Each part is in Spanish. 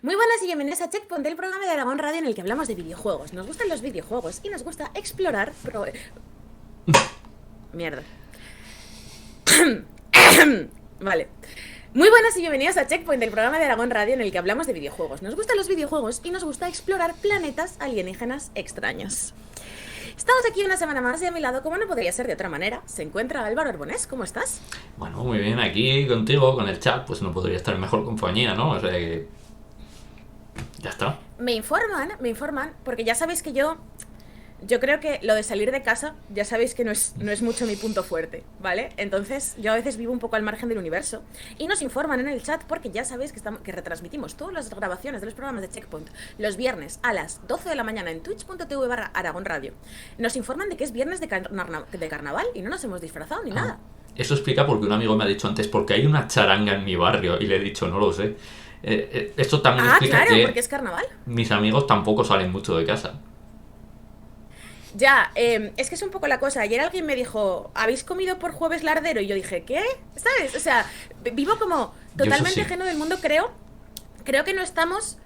Muy buenas y bienvenidos a Checkpoint, el programa de Aragón Radio en el que hablamos de videojuegos. Nos gustan los videojuegos y nos gusta explorar... Mierda. Vale. Muy buenas y bienvenidos a Checkpoint, el programa de Aragón Radio en el que hablamos de videojuegos. Nos gustan los videojuegos y nos gusta explorar planetas alienígenas extraños. Estamos aquí una semana más y a mi lado, como no podría ser de otra manera, se encuentra Álvaro Arbonés. ¿Cómo estás? Bueno, muy bien, aquí contigo, con el chat, pues no podría estar en mejor compañía, ¿no? O sea que... Ya está. Me informan, porque ya sabéis que yo creo que lo de salir de casa, ya sabéis que no es mucho mi punto fuerte, ¿vale? Entonces, yo a veces vivo un poco al margen del universo. Y nos informan en el chat porque ya sabéis que retransmitimos todas las grabaciones de los programas de Checkpoint los viernes a las 12 de la mañana en twitch.tv/Aragón Radio. Nos informan de que es viernes de carnaval y no nos hemos disfrazado ni nada. Eso explica porque un amigo me ha dicho antes, porque hay una charanga en mi barrio, y le he dicho, no lo sé. Esto también explica Claro, que porque es carnaval. mis amigos tampoco salen mucho de casa. Ya, es que es un poco la cosa. Ayer alguien me dijo, ¿habéis comido por jueves lardero? Y yo dije, ¿qué? ¿Sabes? O sea, vivo como Yo eso totalmente sí. ajeno del mundo, creo que no estamos...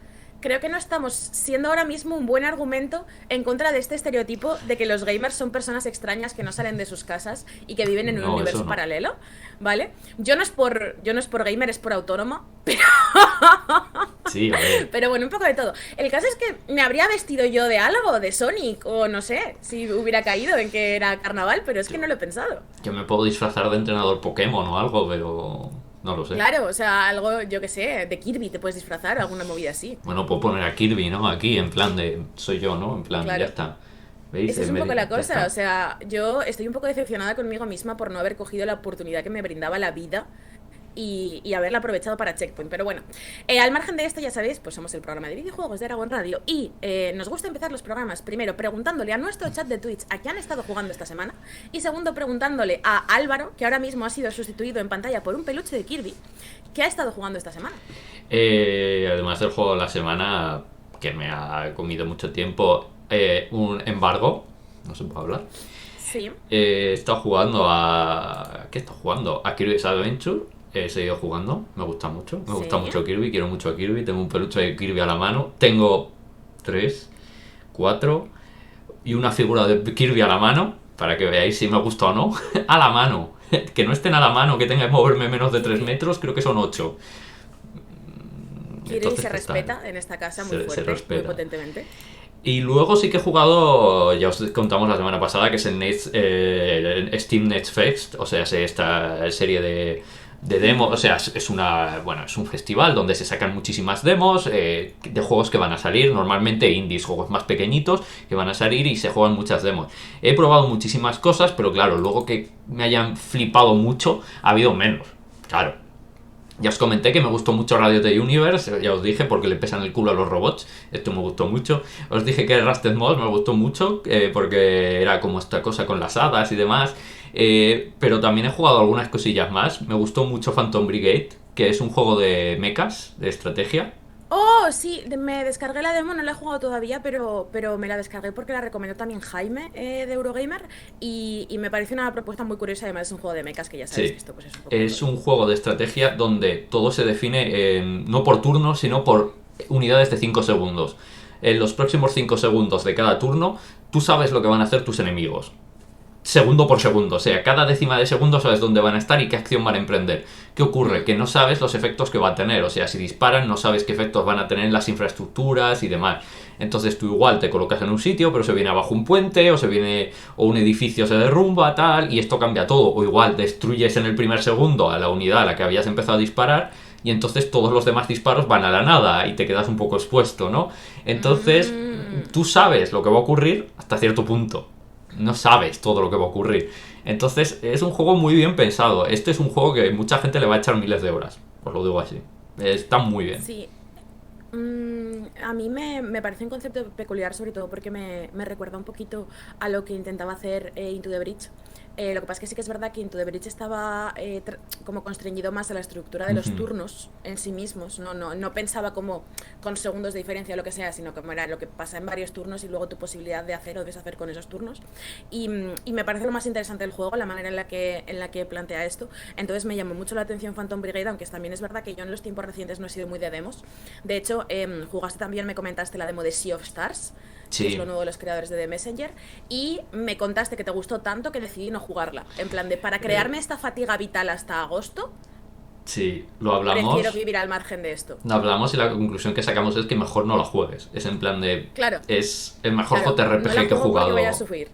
Creo que no estamos siendo ahora mismo un buen argumento en contra de este estereotipo de que los gamers son personas extrañas que no salen de sus casas y que viven en un No, eso universo no. paralelo, ¿vale? Yo no es por gamer, es por autónoma, Sí, a ver. pero bueno, un poco de todo. El caso es que me habría vestido yo de algo, de Sonic, o no sé, si hubiera caído en que era carnaval, pero es que Yo, no lo he pensado. yo me puedo disfrazar de entrenador Pokémon o algo, pero no lo sé. Claro, o sea, algo, yo que sé, de Kirby te puedes disfrazar o alguna movida así. Bueno, puedo poner a Kirby, ¿no? Aquí, en plan de... Soy yo, ¿no? En plan, ya Claro. está. ¿Veis? Esa es un poco la Ya cosa, o está. sea, yo estoy un poco decepcionada conmigo misma por no haber cogido la oportunidad que me brindaba la vida y haberla aprovechado para Checkpoint. Pero bueno, al margen de esto, ya sabéis, pues somos el programa de videojuegos de Aragón Radio y nos gusta empezar los programas primero preguntándole a nuestro chat de Twitch a qué han estado jugando esta semana y segundo preguntándole a Álvaro, que ahora mismo ha sido sustituido en pantalla por un peluche de Kirby, qué ha estado jugando esta semana. Además del juego de la semana, que me ha comido mucho tiempo, un embargo, no se puede hablar. Sí, He estado jugando a... ¿Qué he estado jugando? A Kirby's Adventure. He seguido jugando, me gusta mucho. Me gusta sí. mucho Kirby, quiero mucho a Kirby. Tengo un peluche de Kirby a la mano. Tengo 3, 4 y una figura de Kirby a la mano, para que veáis si me gusta o no. A la mano. Que no estén a la mano, que tenga que moverme menos de 3 Kirby, metros, creo que son 8. Kirby Entonces, se pues está, respeta en esta casa muy se fuerte, muy respeta. potentemente. Y luego sí que he jugado, ya os contamos la semana pasada, que es el Steam Next Fest, o sea, es esta serie de demos, o sea, es una, bueno, es un festival donde se sacan muchísimas demos de juegos que van a salir, normalmente indies, juegos más pequeñitos que van a salir y se juegan muchas demos. He probado muchísimas cosas, pero claro, luego que me hayan flipado mucho, ha habido menos, claro. Ya os comenté que me gustó mucho Radio The Universe, ya os dije, porque le pesan el culo a los robots. Esto me gustó mucho. Os dije que Rusted Moss me gustó mucho, porque era como esta cosa con las hadas y demás. Pero también he jugado algunas cosillas más. Me gustó mucho Phantom Brigade, que es un juego de mechas, de estrategia. Oh, sí, me descargué la demo, no la he jugado todavía, pero me la descargué porque la recomendó también Jaime de Eurogamer y me parece una propuesta muy curiosa. Además, es un juego de mechas que ya sabéis que Sí, esto pues es un poco de es todo. un juego de estrategia donde todo se define no por turnos, sino por unidades de 5 segundos. En los próximos 5 segundos de cada turno, tú sabes lo que van a hacer tus enemigos. Segundo por segundo, o sea, cada décima de segundo sabes dónde van a estar y qué acción van a emprender. ¿Qué ocurre? Que no sabes los efectos que va a tener, o sea, si disparan no sabes qué efectos van a tener en las infraestructuras y demás. Entonces tú igual te colocas en un sitio, pero se viene abajo un puente, o un edificio se derrumba, tal, y esto cambia todo. O igual destruyes en el primer segundo a la unidad a la que habías empezado a disparar, y entonces todos los demás disparos van a la nada y te quedas un poco expuesto, ¿no? Entonces, Mm. tú sabes lo que va a ocurrir hasta cierto punto, no sabes todo lo que va a ocurrir. Entonces es un juego muy bien pensado. Este es un juego que mucha gente le va a echar miles de horas, os lo digo así. Está muy bien. Sí, a mí me parece un concepto peculiar, sobre todo porque me recuerda un poquito a lo que intentaba hacer Into the Breach, Lo que pasa es que sí que es verdad que Into the Breach estaba como constreñido más a la estructura de los Ujú. turnos en sí mismos. No pensaba como con segundos de diferencia o lo que sea, sino como era lo que pasa en varios turnos y luego tu posibilidad de hacer o deshacer con esos turnos. Y me parece lo más interesante del juego, la manera en la que plantea esto. Entonces me llamó mucho la atención Phantom Brigade, aunque también es verdad que yo en los tiempos recientes no he sido muy de demos. De hecho, jugaste también, me comentaste la demo de Sea of Stars, que es lo Sí, nuevo de los creadores de The Messenger, y me contaste que te gustó tanto que decidí no jugarla. En plan de, para eh, crearme esta fatiga vital hasta agosto, sí, lo prefiero hablamos. vivir al margen de esto. Lo hablamos y la conclusión que sacamos es que mejor no la juegues. Es en plan de. Claro, Es el mejor claro, no la JRPG que he juego porque voy a jugado. sufrir.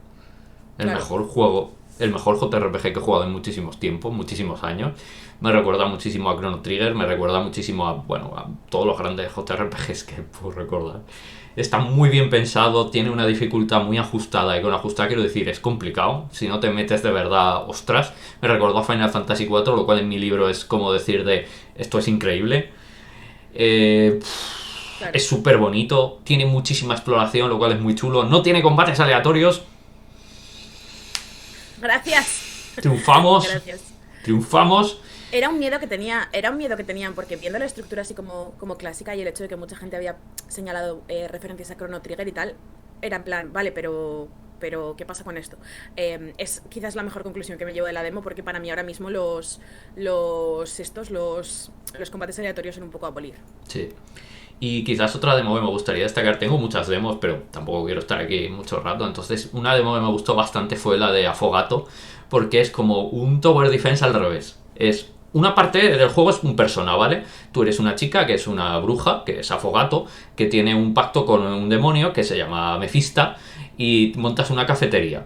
El Claro. mejor juego. El mejor JRPG que he jugado en muchísimos tiempos, muchísimos años. Me recuerda muchísimo a Chrono Trigger, me recuerda muchísimo a, bueno, a todos los grandes JRPGs que puedo recordar. Está muy bien pensado, tiene una dificultad muy ajustada, y con ajustada quiero decir, es complicado. Si no te metes de verdad, ostras. Me recordó a Final Fantasy IV, lo cual en mi libro es como decir de, esto es increíble. Eh, Claro. es súper bonito, tiene muchísima exploración, lo cual es muy chulo. No tiene combates aleatorios. Gracias. Triunfamos, Gracias. triunfamos. Era un miedo que tenían, porque viendo la estructura así como clásica y el hecho de que mucha gente había señalado referencias a Chrono Trigger y tal, era en plan, vale, pero ¿qué pasa con esto? Es quizás la mejor conclusión que me llevo de la demo, porque para mí ahora mismo los combates aleatorios son un poco a abolir. Sí. Y quizás otra demo que me gustaría destacar, tengo muchas demos, pero tampoco quiero estar aquí mucho rato. Entonces, una demo que me gustó bastante fue la de Afogato, porque es como un Tower Defense al revés. Es una parte del juego es un persona, ¿vale? Tú eres una chica que es una bruja, que es Afogato, que tiene un pacto con un demonio que se llama Mefista, y montas una cafetería.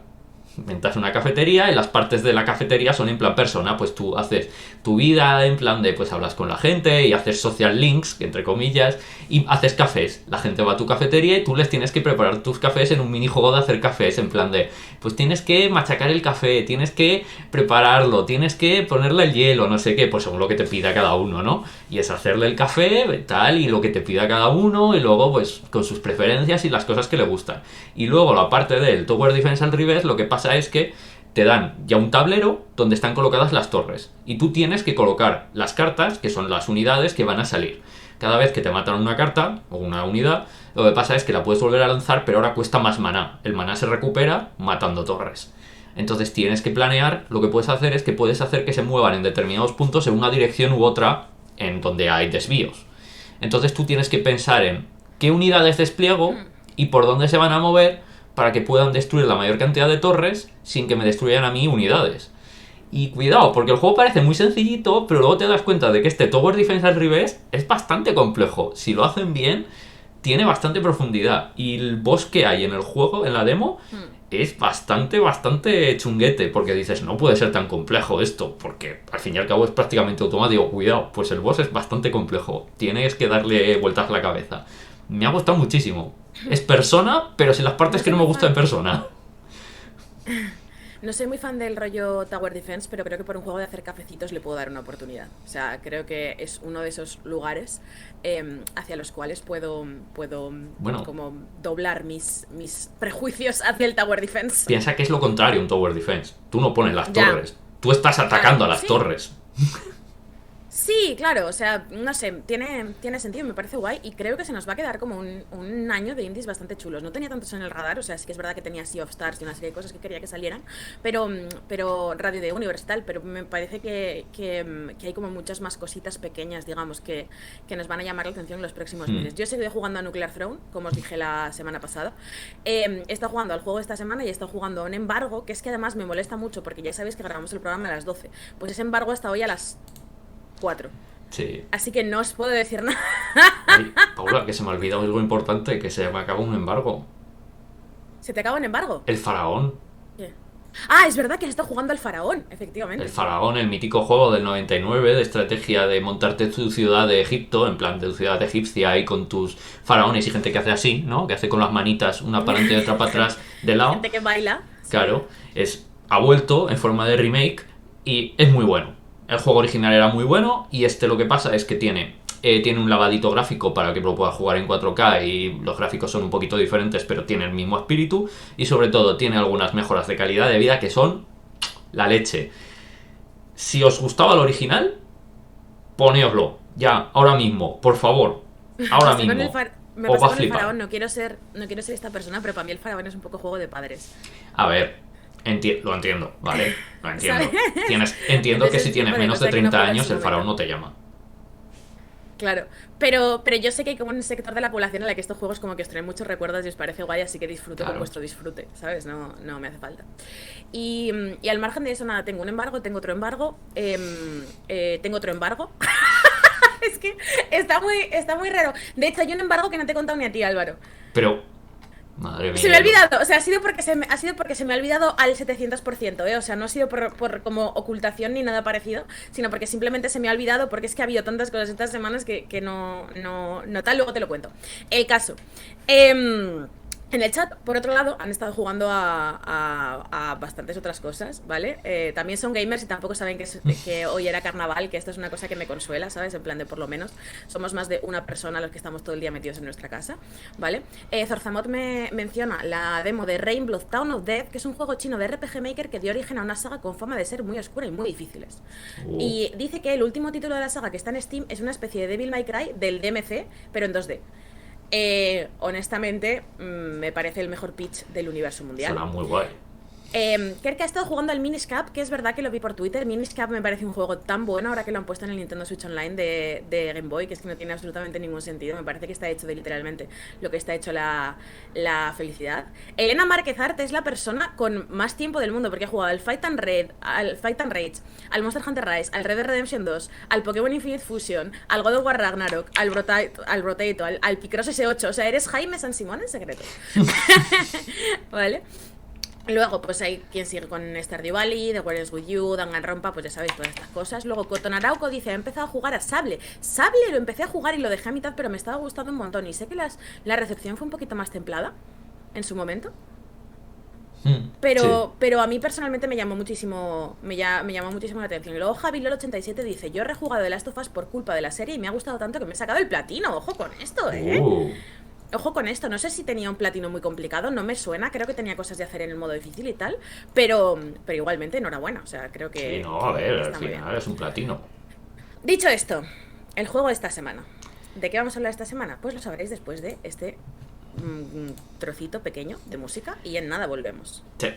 Montas una cafetería y las partes de la cafetería son en plan persona, pues tú haces tu vida en plan de, pues hablas con la gente y haces social links, entre comillas, y haces cafés. La gente va a tu cafetería y tú les tienes que preparar tus cafés en un minijuego de hacer cafés, en plan de, pues tienes que machacar el café, tienes que prepararlo, tienes que ponerle el hielo, no sé qué, pues según lo que te pida cada uno, ¿no? Y es hacerle el café, tal, y lo que te pida cada uno, y luego pues con sus preferencias y las cosas que le gustan. Y luego la parte del Tower Defense al revés, lo que pasa es que te dan ya un tablero donde están colocadas las torres. Y tú tienes que colocar las cartas, que son las unidades que van a salir. Cada vez que te matan una carta o una unidad, lo que pasa es que la puedes volver a lanzar, pero ahora cuesta más maná. El maná se recupera matando torres. Entonces tienes que planear, lo que puedes hacer es que puedes hacer que se muevan en determinados puntos en una dirección u otra en donde hay desvíos. Entonces tú tienes que pensar en qué unidades despliego y por dónde se van a mover para que puedan destruir la mayor cantidad de torres sin que me destruyan a mí unidades. Y cuidado, porque el juego parece muy sencillito, pero luego te das cuenta de que este Tower Defense al revés es bastante complejo. Si lo hacen bien, tiene bastante profundidad. Y el boss que hay en el juego, en la demo, es bastante chunguete. Porque dices, no puede ser tan complejo esto. Porque al fin y al cabo es prácticamente automático. Cuidado, pues el boss es bastante complejo. Tienes que darle vueltas a la cabeza. Me ha gustado muchísimo. Es persona, pero sin las No partes que soy no me muy gustan en fan. persona. No soy muy fan del rollo Tower Defense, pero creo que por un juego de hacer cafecitos le puedo dar una oportunidad. O sea, creo que es uno de esos lugares hacia los cuales puedo Bueno, como doblar mis prejuicios hacia el Tower Defense. piensa que es lo contrario un Tower Defense. Tú no pones las Ya, torres. Tú estás atacando claro, a las sí. torres. Sí, claro, o sea, no sé, tiene sentido, me parece guay y creo que se nos va a quedar como un año de indies bastante chulos. No tenía tantos en el radar, o sea, sí que es verdad que tenía Sea of Stars y una serie de cosas que quería que salieran, pero Radio de Universe tal, pero me parece que hay como muchas más cositas pequeñas, digamos, que nos van a llamar la atención en los próximos meses. Yo he seguido jugando a Nuclear Throne, como os dije la semana pasada. He estado jugando al juego esta semana y he estado jugando a un embargo, que es que además me molesta mucho porque ya sabéis que grabamos el programa a las 12. Pues ese embargo hasta hoy a las 4. Sí. Así que no os puedo decir nada. Ay, Paula, que se me ha olvidado algo importante, que se me acaba un embargo. ¿Se te acaba un embargo? El faraón. ¿Qué? Ah, es verdad que has estado jugando al faraón, El efectivamente. faraón, el mítico juego del 99 de estrategia de montarte tu ciudad de Egipto, en plan de tu ciudad egipcia ahí con tus faraones y gente que hace así, ¿no? Que hace con las manitas una para adelante y otra para Gen- atrás de lado. Gente que baila, sí. Claro, ha vuelto en forma de remake y es muy bueno. El juego original era muy bueno y este lo que pasa es que tiene un lavadito gráfico para que lo puedas jugar en 4K y los gráficos son un poquito diferentes pero tiene el mismo espíritu y sobre todo tiene algunas mejoras de calidad de vida que son la leche. Si os gustaba el original, ponéoslo. Ya, ahora mismo, por favor. Ahora mismo. Me Os pasa va a con el flipar. faraón, no quiero ser esta persona, pero para mí el faraón es un poco juego de padres. A ver, lo entiendo, ¿vale? Lo entiendo. ¿Sabes? Entiendo que Entonces si es el tienes tipo de menos de cosa que no 30 puedo en años, su el faraón momento. no te llama. Claro, pero yo sé que hay como un sector de la población en la que estos juegos como que os traen muchos recuerdos y os parece guay, así que disfruto con Claro. vuestro disfrute, ¿sabes? No me hace falta. Y al margen de eso, nada, tengo un embargo, tengo otro embargo, tengo otro embargo. Es que está muy raro. De hecho, hay un embargo que no te he contado ni a ti, Álvaro. Pero, madre Se me ha mía, olvidado, o sea, ha sido porque se me ha olvidado al 700%, ¿eh? O sea, no ha sido por como ocultación ni nada parecido, sino porque simplemente se me ha olvidado, porque es que ha habido tantas cosas estas semanas que no tal, luego te lo cuento. El caso. em, en el chat, por otro lado, han estado jugando a bastantes otras cosas, ¿vale? También son gamers y tampoco saben que hoy era carnaval, que esto es una cosa que me consuela, ¿sabes? En plan de por lo menos somos más de una persona los que estamos todo el día metidos en nuestra casa, ¿vale? Zorzamot me menciona la demo de Rainbow Town of Death, que es un juego chino de RPG Maker que dio origen a una saga con fama de ser muy oscura y muy difíciles. oh, Y dice que el último título de la saga que está en Steam es una especie de Devil May Cry del DMC, pero en 2D. Honestamente, me parece el mejor pitch del universo mundial. suena muy guay. Kerk ha estado jugando al Miniscap, que es verdad que lo vi por Twitter. Miniscap me parece un juego tan bueno ahora que lo han puesto en el Nintendo Switch Online de Game Boy, que es que no tiene absolutamente ningún sentido. Me parece que está hecho de literalmente lo que está hecho la felicidad. Elena Márquez Art es la persona con más tiempo del mundo, porque ha jugado al Fight and Rage, al Monster Hunter Rise, al Red Dead Redemption 2, al Pokémon Infinite Fusion, al God of War Ragnarok, al Brotato, al Picross S8. O sea, eres Jaime San Simón en secreto. ¿Vale? Luego, pues hay quien sigue con Stardew Valley, The War is With You, Danganronpa, pues ya sabéis todas estas cosas. Luego Cotton Arauco dice, he empezado a jugar a Sable. Sable lo empecé a jugar y lo dejé a mitad, pero me estaba gustando un montón. Y sé que la recepción fue un poquito más templada en su momento. Sí. Pero a mí personalmente me llamó muchísimo la atención. Y luego JaviLol87 dice, yo he rejugado The Last of Us por culpa de la serie y me ha gustado tanto que me he sacado el platino. Ojo con esto, Uh, Ojo con esto, no sé si tenía un platino muy complicado, no me suena, creo que tenía cosas de hacer en el modo difícil y tal, pero igualmente enhorabuena, o sea, creo sí, que, no, a que ver, al está muy bien. final es un platino. Dicho esto, el juego de esta semana. ¿De qué vamos a hablar esta semana? Pues lo sabréis después de este trocito pequeño de música y en nada volvemos. Sí.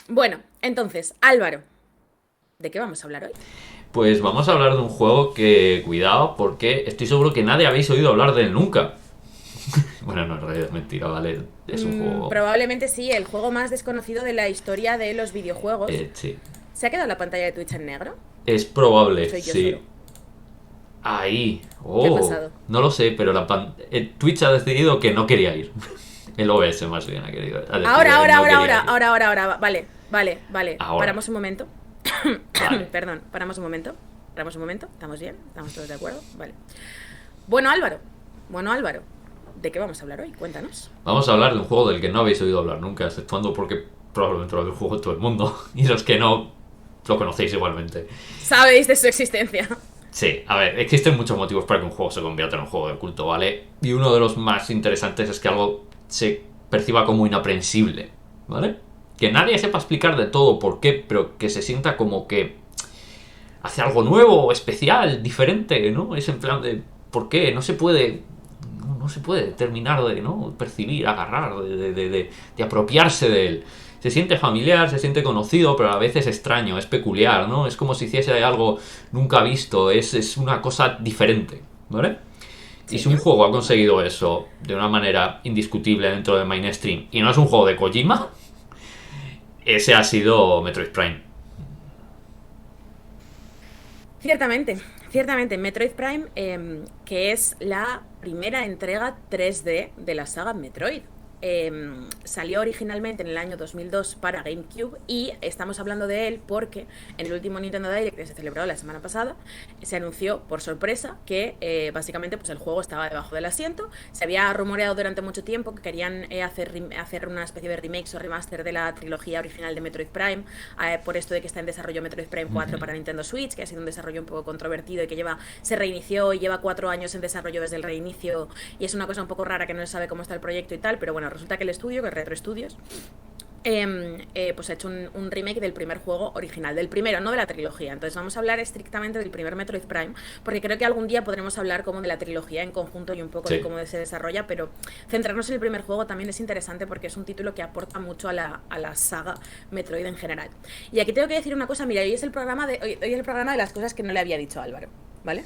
Bueno, entonces, Álvaro, ¿de qué vamos a hablar hoy? Pues vamos a hablar de un juego que, cuidado, porque estoy seguro que nadie habéis oído hablar de él nunca. Bueno, no, en realidad es mentira, ¿vale? Es un juego... Probablemente sí, el juego más desconocido de la historia de los videojuegos. Sí. ¿Se ha quedado la pantalla de Twitch en negro? Es probable, Soy yo sí. solo. Ahí. ¿Qué ha pasado? No lo sé, pero Twitch ha decidido que no quería ir. El OBS más bien ha querido. Ha decidido que no quería ir. Ahora. Vale. Ahora. Paramos un momento. Vale. Perdón, paramos un momento. ¿Estamos bien? ¿Estamos todos de acuerdo? Vale. Bueno, Álvaro, ¿de qué vamos a hablar hoy? Cuéntanos. Vamos a hablar de un juego del que no habéis oído hablar nunca, exceptuando porque probablemente lo habéis jugado todo el mundo. Y los que no, lo conocéis igualmente. Sabéis de su existencia. Sí, a ver, existen muchos motivos para que un juego se convierta en un juego de culto, ¿vale? Y uno de los más interesantes es que algo se perciba como inaprensible, ¿vale? Que nadie sepa explicar de todo por qué, pero que se sienta como que hace algo nuevo, especial, diferente, ¿no? Es en plan de, ¿por qué? No se puede terminar de, ¿no? Percibir, agarrar, de apropiarse de él. Se siente familiar, se siente conocido, pero a veces extraño, es peculiar, ¿no? Es como si hiciese algo nunca visto, es una cosa diferente, ¿vale? Y si un juego ha conseguido eso de una manera indiscutible dentro de mainstream y no es un juego de Kojima, ese ha sido Metroid Prime. Ciertamente, Metroid Prime, que es la primera entrega 3D de la saga Metroid. salió originalmente en el año 2002 para GameCube y estamos hablando de él porque en el último Nintendo Direct que se celebró la semana pasada se anunció por sorpresa que básicamente pues el juego estaba debajo del asiento. Se había rumoreado durante mucho tiempo que querían hacer una especie de remakes o remaster de la trilogía original de Metroid Prime, por esto de que está en desarrollo Metroid Prime 4 para Nintendo Switch, que ha sido un desarrollo un poco controvertido y que se reinició y lleva 4 años en desarrollo desde el reinicio y es una cosa un poco rara que no se sabe cómo está el proyecto y tal, pero bueno, resulta que el estudio, que es Retro Studios, pues ha hecho un remake del primer juego original, del primero, no de la trilogía. Entonces vamos a hablar estrictamente del primer Metroid Prime, porque creo que algún día podremos hablar como de la trilogía en conjunto y un poco de Sí. cómo se desarrolla, pero centrarnos en el primer juego también es interesante porque es un título que aporta mucho a la saga Metroid en general. Y aquí tengo que decir una cosa, mira, hoy es el programa hoy es el programa de las cosas que no le había dicho a Álvaro, ¿vale?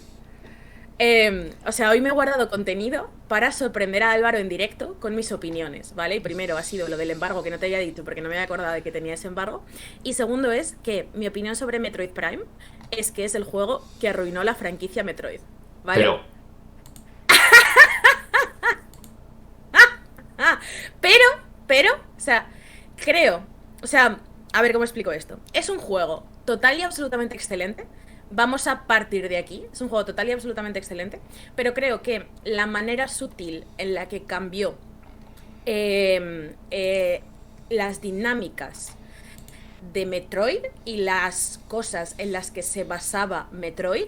O sea, hoy me he guardado contenido para sorprender a Álvaro en directo con mis opiniones, ¿vale? Y primero ha sido lo del embargo que no te había dicho porque no me había acordado de que tenía ese embargo. Y segundo es que mi opinión sobre Metroid Prime es que es el juego que arruinó la franquicia Metroid, ¿vale? Pero, Ah, pero, o sea, creo, o sea, a ver cómo explico esto. Es un juego total y absolutamente excelente. Vamos a partir de aquí. Es un juego total y absolutamente excelente. Pero creo que la manera sutil en la que cambió eh, eh, las dinámicas de Metroid y las cosas en las que se basaba Metroid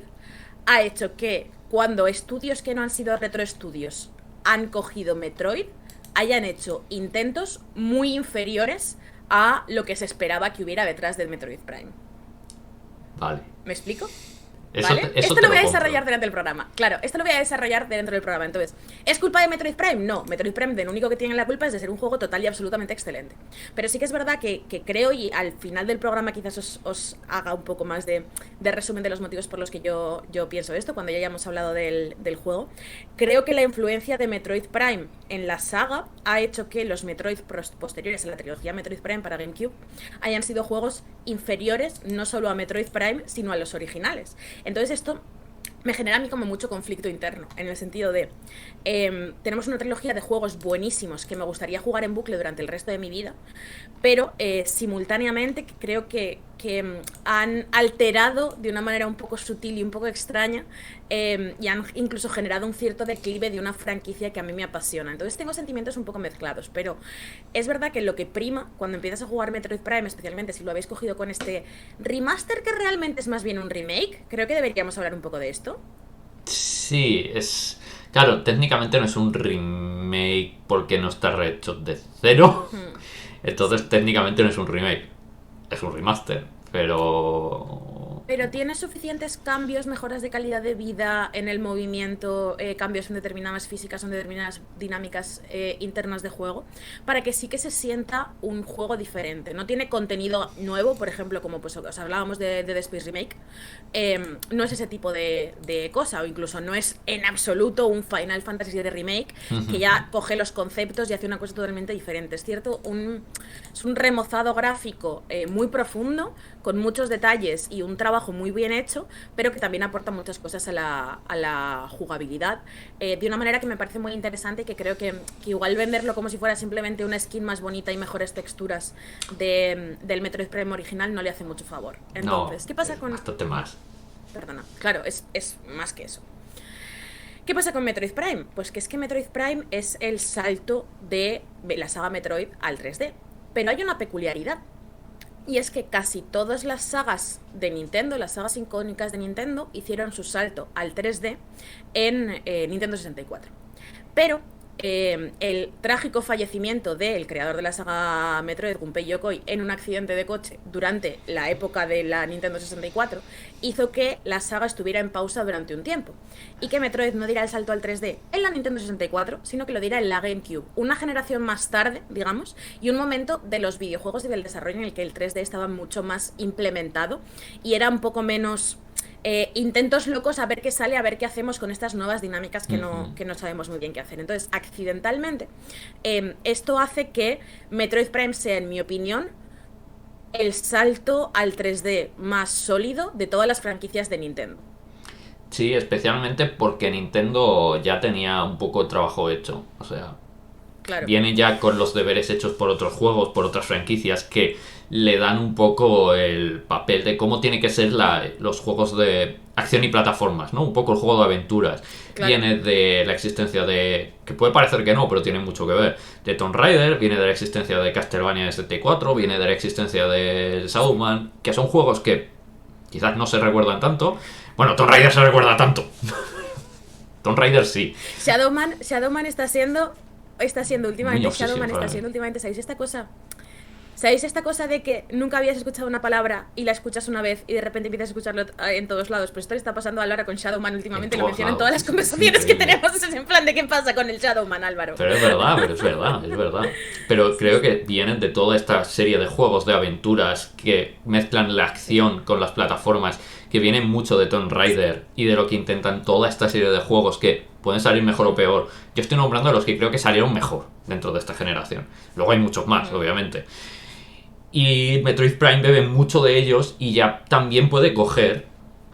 ha hecho que cuando estudios que no han sido retroestudios han cogido Metroid, hayan hecho intentos muy inferiores a lo que se esperaba que hubiera detrás del Metroid Prime. vale. ¿Me explico? Eso ¿Vale? te, eso Esto te lo voy lo a compro. desarrollar durante el programa. Claro, esto lo voy a desarrollar dentro del programa. Entonces, ¿es culpa de Metroid Prime? No, Metroid Prime de lo único que tiene la culpa es de ser un juego total y absolutamente excelente. Pero sí que es verdad que creo, y al final del programa quizás os haga un poco más de resumen de los motivos por los que yo pienso esto, cuando ya hayamos hablado del juego. Creo que la influencia de Metroid Prime en la saga ha hecho que los Metroid posteriores a la trilogía Metroid Prime para GameCube hayan sido juegos inferiores no solo a Metroid Prime, sino a los originales. Entonces esto me genera a mí como mucho conflicto interno, en el sentido de, tenemos una trilogía de juegos buenísimos que me gustaría jugar en bucle durante el resto de mi vida, pero simultáneamente creo que han alterado de una manera un poco sutil y un poco extraña y han incluso generado un cierto declive de una franquicia que a mí me apasiona. Entonces tengo sentimientos un poco mezclados, pero es verdad que lo que prima cuando empiezas a jugar Metroid Prime, especialmente si lo habéis cogido con este remaster que realmente es más bien un remake, creo que deberíamos hablar un poco de esto. Sí, es. Claro, técnicamente no es un remake porque no está rehecho de cero. Hmm, Entonces, sí. técnicamente no es un remake. Es un remaster. Pero. Pero tiene suficientes cambios, mejoras de calidad de vida en el movimiento, cambios en determinadas físicas, en determinadas dinámicas internas de juego, para que sí que se sienta un juego diferente. No tiene contenido nuevo, por ejemplo, como pues os hablábamos de Dead Space Remake. No es ese tipo de cosa, o incluso no es en absoluto un Final Fantasy de remake que ya coge los conceptos y hace una cosa totalmente diferente. Es cierto, es un remozado gráfico muy profundo, con muchos detalles y un trabajo muy bien hecho, pero que también aporta muchas cosas a la jugabilidad de una manera que me parece muy interesante y que creo que igual venderlo como si fuera simplemente una skin más bonita y mejores texturas del Metroid Prime original no le hace mucho favor. No, Entonces, ¿qué pasa es con...? bastante más. Perdona, claro, es más que eso. ¿Qué pasa con Metroid Prime? Pues que es que Metroid Prime es el salto de la saga Metroid al 3D. Pero hay una peculiaridad. Y es que casi todas las sagas de Nintendo, las sagas icónicas de Nintendo, hicieron su salto al 3D en Nintendo 64. Pero el trágico fallecimiento del creador de la saga Metroid, Gunpei Yokoi, en un accidente de coche durante la época de la Nintendo 64, hizo que la saga estuviera en pausa durante un tiempo. Y que Metroid no diera el salto al 3D en la Nintendo 64, sino que lo diera en la GameCube. Una generación más tarde, digamos, y un momento de los videojuegos y del desarrollo en el que el 3D estaba mucho más implementado y era un poco menos intentos locos a ver qué sale, a ver qué hacemos con estas nuevas dinámicas que no sabemos muy bien qué hacer. Entonces, accidentalmente, esto hace que Metroid Prime sea, en mi opinión, el salto al 3D más sólido de todas las franquicias de Nintendo. Sí, especialmente porque Nintendo ya tenía un poco de trabajo hecho. O sea, Claro. viene ya con los deberes hechos por otros juegos, por otras franquicias que le dan un poco el papel de cómo tiene que ser los juegos de acción y plataformas, ¿no? Un poco el juego de aventuras. Claro. Viene de la existencia de... que puede parecer que no, pero tiene mucho que ver. De Tomb Raider, viene de la existencia de Castlevania 74, viene de la existencia de Shadowman, que son juegos que quizás no se recuerdan tanto. Bueno, Tomb Raider se recuerda tanto. Tomb Raider sí. Shadowman está siendo últimamente, Shadowman está siendo últimamente, ¿sabéis esta cosa de que nunca habías escuchado una palabra y la escuchas una vez y de repente empiezas a escucharlo en todos lados? Pues esto le está pasando a Álvaro con Shadowman últimamente, lo menciona en todas las conversaciones que tenemos, es en plan de qué pasa con el Shadowman, Álvaro. Pero es verdad. Pero creo que vienen de toda esta serie de juegos de aventuras que mezclan la acción con las plataformas, que vienen mucho de Tomb Raider y de lo que intentan toda esta serie de juegos que pueden salir mejor o peor. Yo estoy nombrando a los que creo que salieron mejor dentro de esta generación. Luego hay muchos más, obviamente. Y Metroid Prime bebe mucho de ellos y ya también puede coger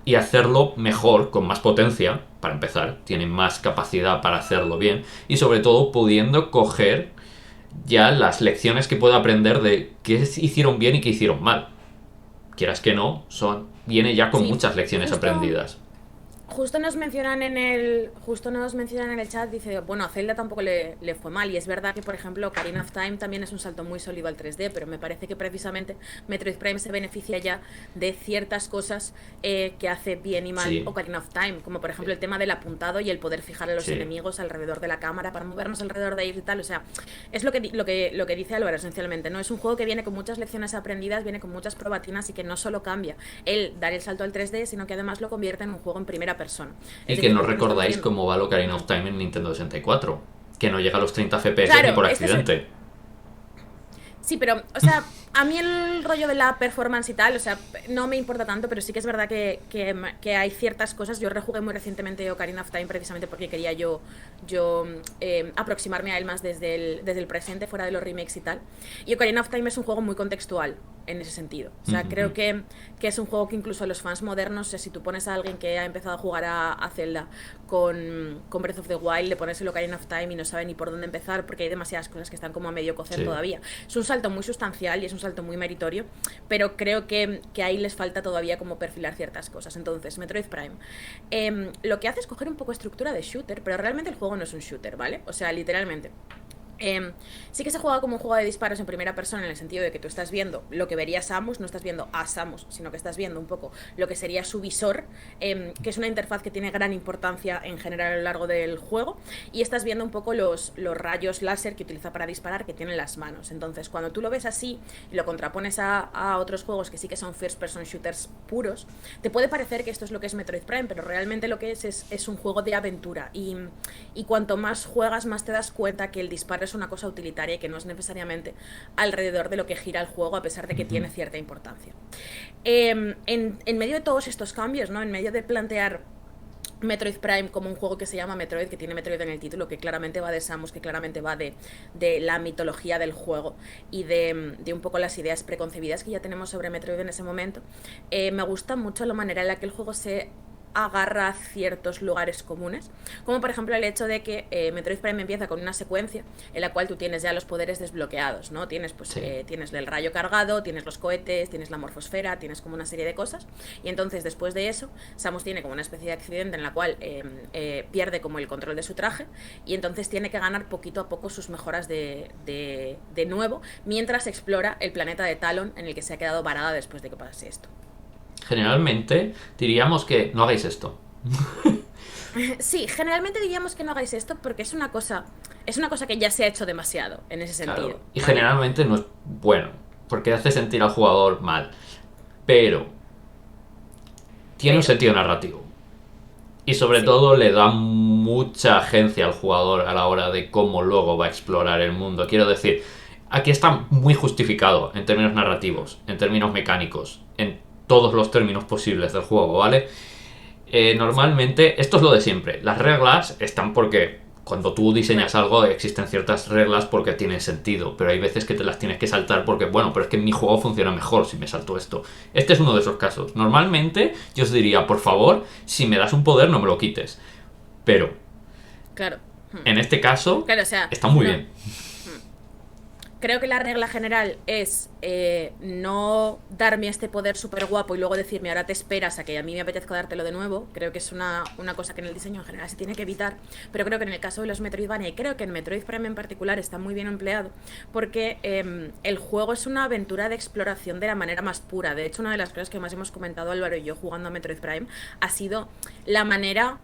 y hacerlo mejor, con más potencia, para empezar. Tiene más capacidad para hacerlo bien. Y sobre todo pudiendo coger ya las lecciones que puede aprender de qué hicieron bien y qué hicieron mal. Quieras que no, viene ya con muchas lecciones aprendidas. Justo nos mencionan en el chat, dice, bueno, a Zelda tampoco le fue mal, y es verdad que, por ejemplo, Ocarina of Time también es un salto muy sólido al 3D, pero me parece que precisamente Metroid Prime se beneficia ya de ciertas cosas que hace bien y mal Ocarina of Time, como por ejemplo el tema del apuntado y el poder fijar a los enemigos alrededor de la cámara para movernos alrededor de ellos y tal. O sea, es lo que dice Álvaro esencialmente, ¿no? Es un juego que viene con muchas lecciones aprendidas, viene con muchas probatinas y que no solo cambia el dar el salto al 3D, sino que además lo convierte en un juego en primera persona. Y que no recordáis cómo va el Ocarina of Time en Nintendo 64, que no llega a los 30 FPS ni por accidente. Sí, pero, o sea, a mí el rollo de la performance y tal, o sea, no me importa tanto, pero sí que es verdad que hay ciertas cosas. Yo rejugué muy recientemente Ocarina of Time precisamente porque quería yo aproximarme a él más desde el presente, fuera de los remakes y tal. Y Ocarina of Time es un juego muy contextual en ese sentido. O sea, creo que es un juego que incluso a los fans modernos, o sea, si tú pones a alguien que ha empezado a jugar a Zelda con Breath of the Wild, le pones el Ocarina of Time y no sabe ni por dónde empezar porque hay demasiadas cosas que están como a medio cocer todavía. Es un salto muy sustancial y es un salto muy meritorio, pero creo que ahí les falta todavía como perfilar ciertas cosas. Entonces, Metroid Prime lo que hace es coger un poco estructura de shooter, pero realmente el juego no es un shooter, ¿vale? O sea, literalmente sí que se juega como un juego de disparos en primera persona, en el sentido de que tú estás viendo lo que vería Samus, no estás viendo a Samus, sino que estás viendo un poco lo que sería su visor, que es una interfaz que tiene gran importancia en general a lo largo del juego, y estás viendo un poco los rayos láser que utiliza para disparar que tienen las manos. Entonces, cuando tú lo ves así y lo contrapones a otros juegos que sí que son first person shooters puros, te puede parecer que esto es lo que es Metroid Prime, pero realmente lo que es un juego de aventura, y cuanto más juegas, más te das cuenta que el disparo es una cosa utilitaria y que no es necesariamente alrededor de lo que gira el juego, a pesar de que tiene cierta importancia. En medio de todos estos cambios, ¿no? En medio de plantear Metroid Prime como un juego que se llama Metroid, que tiene Metroid en el título, que claramente va de Samus, que claramente va de la mitología del juego y de un poco las ideas preconcebidas que ya tenemos sobre Metroid en ese momento, me gusta mucho la manera en la que el juego se agarra ciertos lugares comunes, como por ejemplo el hecho de que Metroid Prime empieza con una secuencia en la cual tú tienes ya los poderes desbloqueados, ¿no? Tienes tienes el rayo cargado, tienes los cohetes, tienes la morfosfera, tienes como una serie de cosas, y entonces después de eso Samus tiene como una especie de accidente en la cual pierde como el control de su traje, y entonces tiene que ganar poquito a poco sus mejoras de nuevo, mientras explora el planeta de Talon, en el que se ha quedado varada después de que pasase esto. Generalmente diríamos que no hagáis esto. Sí, generalmente diríamos que no hagáis esto porque es una cosa que ya se ha hecho demasiado en ese sentido. Claro. Y generalmente no es bueno, porque hace sentir al jugador mal. Pero tiene un sentido narrativo. Y sobre todo le da mucha agencia al jugador a la hora de cómo luego va a explorar el mundo. Quiero decir, aquí está muy justificado en términos narrativos, en términos mecánicos, en todos los términos posibles del juego, ¿vale? Normalmente, esto es lo de siempre. Las reglas están porque cuando tú diseñas algo existen ciertas reglas porque tienen sentido, pero hay veces que te las tienes que saltar porque, bueno, pero es que mi juego funciona mejor si me salto esto. Este es uno de esos casos. Normalmente yo os diría, por favor, si me das un poder no me lo quites. Pero claro, En este caso, Claro, o sea, está muy no, bien. creo que la regla general es no darme este poder súper guapo y luego decirme ahora te esperas a que a mí me apetezca dártelo de nuevo. Creo que es una cosa que en el diseño en general se tiene que evitar. Pero creo que en el caso de los Metroidvania, y creo que en Metroid Prime en particular está muy bien empleado, porque el juego es una aventura de exploración de la manera más pura. De hecho, una de las cosas que más hemos comentado Álvaro y yo jugando a Metroid Prime ha sido la manera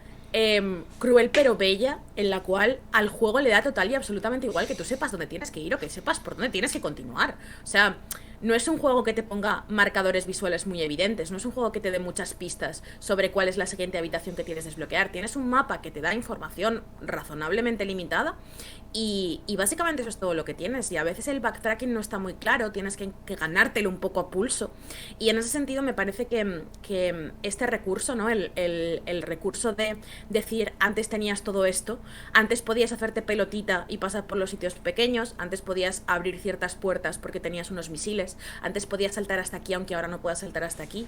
cruel pero bella, en la cual al juego le da total y absolutamente igual que tú sepas dónde tienes que ir o que sepas por dónde tienes que continuar. O sea, no es un juego que te ponga marcadores visuales muy evidentes, no es un juego que te dé muchas pistas sobre cuál es la siguiente habitación que tienes que desbloquear. Tienes un mapa que te da información razonablemente limitada y básicamente eso es todo lo que tienes. Y a veces el backtracking no está muy claro, tienes que ganártelo un poco a pulso. Y en ese sentido me parece que este recurso, ¿no? El recurso de decir, antes tenías todo esto, antes podías hacerte pelotita y pasar por los sitios pequeños, antes podías abrir ciertas puertas porque tenías unos misiles, antes podías saltar hasta aquí aunque ahora no puedas saltar hasta aquí,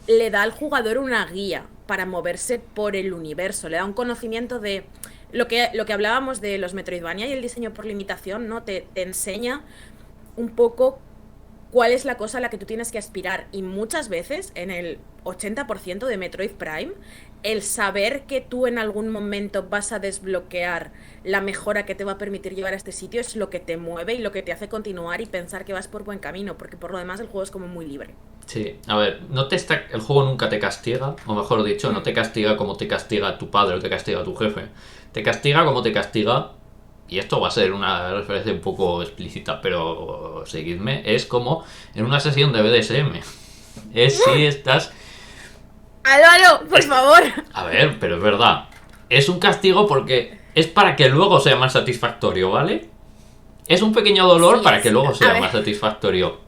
le da al jugador una guía para moverse por el universo, le da un conocimiento de lo que hablábamos de los Metroidvania y el diseño por limitación, ¿no? Te enseña un poco cuál es la cosa a la que tú tienes que aspirar. Y muchas veces, en el 80% de Metroid Prime, el saber que tú en algún momento vas a desbloquear la mejora que te va a permitir llevar a este sitio es lo que te mueve y lo que te hace continuar y pensar que vas por buen camino, porque por lo demás el juego es como muy libre. Sí, a ver, el juego nunca te castiga, o mejor dicho, no te castiga como te castiga tu padre o te castiga tu jefe. Te castiga como te castiga, y esto va a ser una referencia un poco explícita, pero seguidme, es como en una sesión de BDSM. Es si estás... Álvaro, por favor. A ver, pero es verdad. Es un castigo porque es para que luego sea más satisfactorio, ¿vale? Es un pequeño dolor Sí, para que luego a sea ver. más satisfactorio.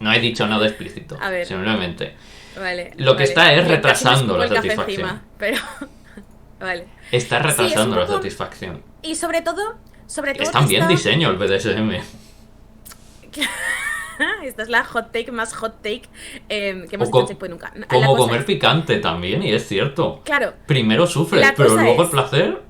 No he dicho nada explícito, A ver. simplemente. Vale. Lo que vale. está es Yo casi me retrasando escupo la el café satisfacción. encima, pero vale. Está Sí, es un retrasando la poco satisfacción. y sobre todo Es te también está diseño el BDSM. esta es la hot take más hot take que O hemos hecho en Checkpoint nunca. La como cosa comer es, picante también, y es cierto. claro, Primero sufres, la pero cosa luego el es, placer.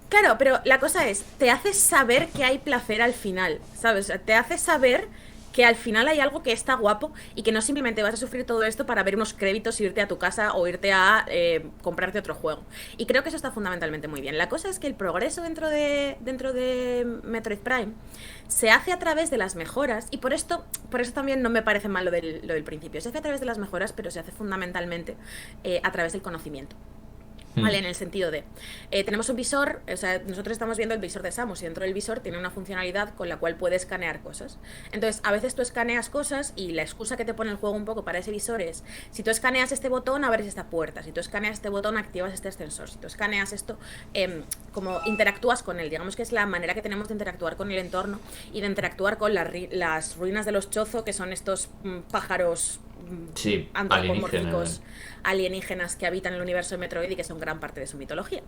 claro, pero la cosa es, te hace saber que hay placer al final, ¿sabes? O sea, te hace saber que al final hay algo que está guapo y que no simplemente vas a sufrir todo esto para ver unos créditos, irte a tu casa o irte a comprarte otro juego. Y creo que eso está fundamentalmente muy bien. La cosa es que el progreso dentro de Metroid Prime se hace a través de las mejoras y por eso también no me parece mal lo del principio. Se hace a través de las mejoras, pero se hace fundamentalmente a través del conocimiento. Vale, en el sentido de, tenemos un visor, o sea, nosotros estamos viendo el visor de Samus y dentro del visor tiene una funcionalidad con la cual puede escanear cosas. Entonces, a veces tú escaneas cosas y la excusa que te pone el juego un poco para ese visor es, si tú escaneas este botón, abres esta puerta, si tú escaneas este botón, activas este ascensor, si tú escaneas esto, como interactúas con él, digamos que es la manera que tenemos de interactuar con el entorno y de interactuar con las ruinas de los Chozo, que son estos pájaros Sí, antropomórficos alienígenas que habitan el universo de Metroid y que son gran parte de su mitología.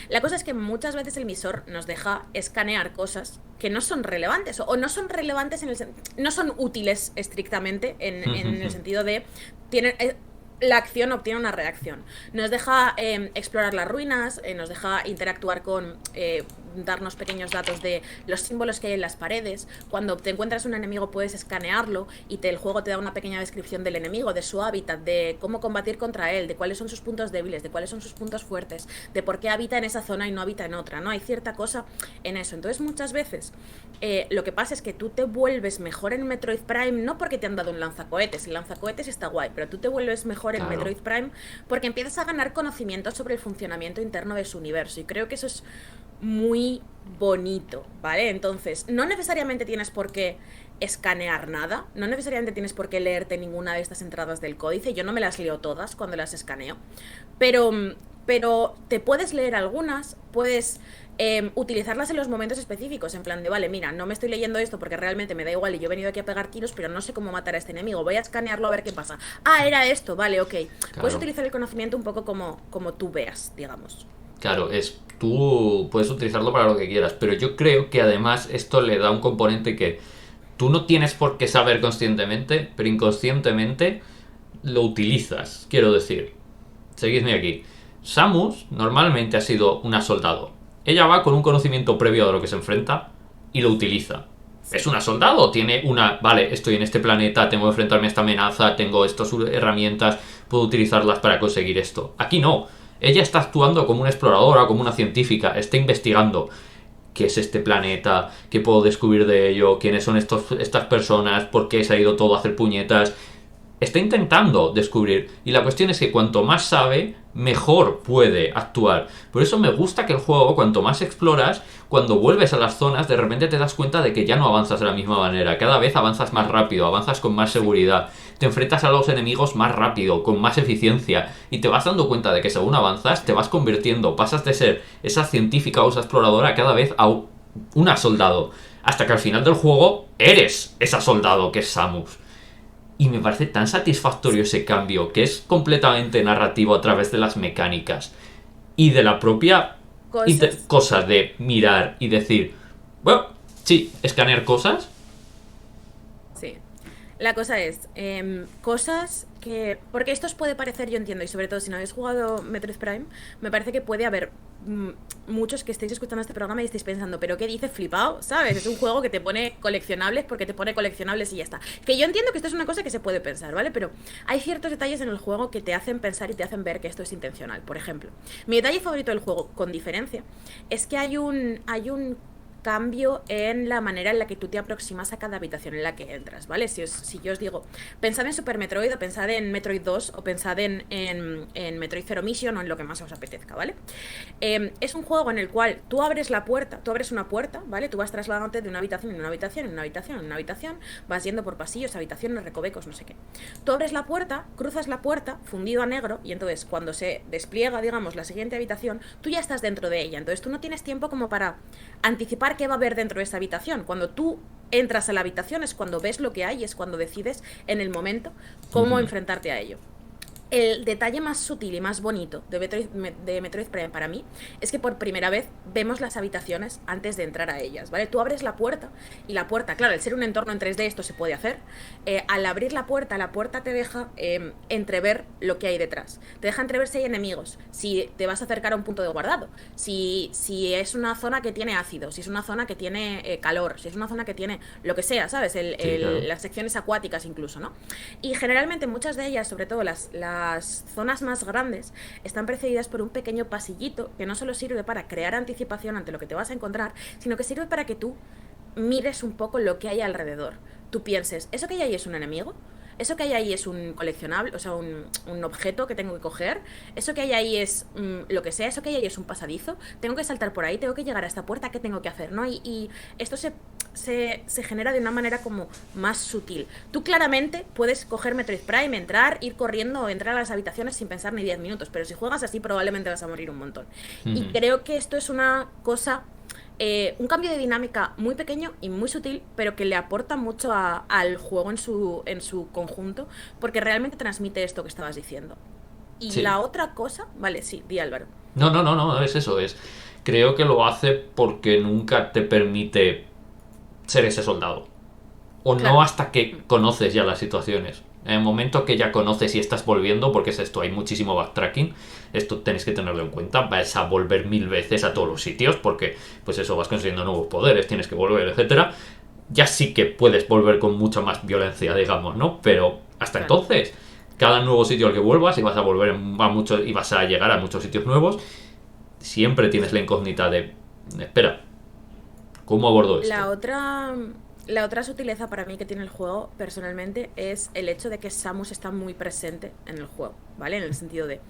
La cosa es que muchas veces el visor nos deja escanear cosas que no son relevantes o no son relevantes no son útiles estrictamente en el sentido de tienen la acción obtiene una reacción. Nos deja explorar las ruinas, nos deja interactuar con darnos pequeños datos de los símbolos que hay en las paredes. Cuando te encuentras un enemigo puedes escanearlo y el juego te da una pequeña descripción del enemigo, de su hábitat, de cómo combatir contra él, de cuáles son sus puntos débiles, de cuáles son sus puntos fuertes, de por qué habita en esa zona y no habita en otra, ¿no? Hay cierta cosa en eso. Entonces muchas veces lo que pasa es que tú te vuelves mejor en Metroid Prime no porque te han dado un lanzacohetes, el lanzacohetes está guay, pero tú te vuelves mejor en Metroid Prime porque empiezas a ganar conocimiento sobre el funcionamiento interno de su universo y creo que eso es muy bonito, ¿vale? Entonces, no necesariamente tienes por qué escanear nada, no necesariamente tienes por qué leerte ninguna de estas entradas del códice, yo no me las leo todas cuando las escaneo, pero te puedes leer algunas, puedes utilizarlas en los momentos específicos, en plan de, vale, mira, no me estoy leyendo esto porque realmente me da igual y yo he venido aquí a pegar tiros, pero no sé cómo matar a este enemigo, voy a escanearlo a ver qué pasa. Ah, era esto, vale, ok. Claro. Puedes utilizar el conocimiento un poco como tú veas, digamos. Claro, tú puedes utilizarlo para lo que quieras, pero yo creo que además esto le da un componente que tú no tienes por qué saber conscientemente, pero inconscientemente lo utilizas, quiero decir. Seguidme aquí. Samus normalmente ha sido una soldado. Ella va con un conocimiento previo de lo que se enfrenta y lo utiliza. Sí. Es una soldado, tiene una... Vale, estoy en este planeta, tengo que enfrentarme a esta amenaza, tengo estas herramientas, puedo utilizarlas para conseguir esto. Aquí no. Ella está actuando como una exploradora, como una científica, está investigando qué es este planeta, qué puedo descubrir de ello, quiénes son estas personas, por qué se ha ido todo a hacer puñetas. Está intentando descubrir. Y la cuestión es que cuanto más sabe, mejor puede actuar. Por eso me gusta que el juego, cuanto más exploras, cuando vuelves a las zonas, de repente te das cuenta de que ya no avanzas de la misma manera. Cada vez avanzas más rápido, avanzas con más seguridad. Te enfrentas a los enemigos más rápido, con más eficiencia. Y te vas dando cuenta de que según avanzas, te vas convirtiendo. Pasas de ser esa científica o esa exploradora cada vez a una soldado. Hasta que al final del juego eres esa soldado que es Samus. Y me parece tan satisfactorio ese cambio, que es completamente narrativo a través de las mecánicas y de la propia Cosas. cosa de mirar y decir, bueno, sí, escanear cosas. Sí. La cosa es, cosas que... Porque esto os puede parecer, yo entiendo, y sobre todo si no habéis jugado Metroid Prime, me parece que puede haber muchos que estéis escuchando este programa y estéis pensando, pero ¿qué dices flipado? ¿Sabes? Es un juego que te pone coleccionables porque te pone coleccionables y ya está. Que yo entiendo que esto es una cosa que se puede pensar, ¿vale? Pero hay ciertos detalles en el juego que te hacen pensar y te hacen ver que esto es intencional. Por ejemplo, mi detalle favorito del juego, con diferencia, es que hay un cambio en la manera en la que tú te aproximas a cada habitación en la que entras, ¿vale? Si yo os digo, pensad en Super Metroid o pensad en Metroid 2 o pensad en Metroid Zero Mission o en lo que más os apetezca, ¿vale? Es un juego en el cual tú abres la puerta, tú abres una puerta, ¿vale? Tú vas trasladándote de una habitación en una habitación, en una habitación, en una habitación, vas yendo por pasillos, habitaciones, recovecos, no sé qué. Tú abres la puerta, cruzas la puerta, fundido a negro, y entonces cuando se despliega, digamos, la siguiente habitación, tú ya estás dentro de ella. Entonces tú no tienes tiempo como para anticipar qué va a haber dentro de esa habitación. Cuando tú entras a la habitación es cuando ves lo que hay, es cuando decides en el momento cómo enfrentarte a ello. El detalle más sutil y más bonito de Metroid Prime para mí es que por primera vez vemos las habitaciones antes de entrar a ellas, ¿vale? Tú abres la puerta y la puerta, claro, al ser un entorno en 3D esto se puede hacer. Al abrir la puerta te deja entrever lo que hay detrás. Te deja entrever si hay enemigos, si te vas a acercar a un punto de guardado, si es una zona que tiene ácido, si es una zona que tiene calor, si es una zona que tiene lo que sea, ¿sabes? Sí, claro. Las secciones acuáticas incluso, ¿no? Y generalmente muchas de ellas, sobre todo las zonas más grandes, están precedidas por un pequeño pasillito que no solo sirve para crear anticipación ante lo que te vas a encontrar, sino que sirve para que tú mires un poco lo que hay alrededor. Tú pienses, ¿eso que hay ahí es un enemigo? ¿Eso que hay ahí es un coleccionable, o sea, un objeto que tengo que coger? ¿Eso que hay ahí es lo que sea? ¿Eso que hay ahí es un pasadizo? ¿Tengo que saltar por ahí? ¿Tengo que llegar a esta puerta? ¿Qué tengo que hacer? ¿No? Y esto se genera de una manera como más sutil. Tú claramente puedes coger Metroid Prime, entrar, ir corriendo, entrar a las habitaciones sin pensar ni 10 minutos, pero si juegas así probablemente vas a morir un montón. Y creo que esto es una cosa... un cambio de dinámica muy pequeño y muy sutil, pero que le aporta mucho al juego en su conjunto, porque realmente transmite esto que estabas diciendo. Y Sí. la otra cosa, vale, sí, di Álvaro. No, no, no, no, es eso, es. Creo que lo hace porque nunca te permite ser ese soldado. O no Claro, hasta que conoces ya las situaciones. En el momento que ya conoces y estás volviendo, porque es esto, hay muchísimo backtracking, esto tenéis que tenerlo en cuenta, vas a volver 1000 veces a todos los sitios, porque pues eso, vas consiguiendo nuevos poderes, tienes que volver, etcétera. Ya sí que puedes volver con mucha más violencia, digamos, ¿no? Pero hasta claro. entonces, cada nuevo sitio al que vuelvas y vas a volver a muchos y vas a llegar a muchos sitios nuevos, siempre tienes la incógnita de, espera, ¿cómo abordo esto? La otra, la otra sutileza para mí que tiene el juego, personalmente, es el hecho de que Samus está muy presente en el juego, ¿vale? En el sentido de,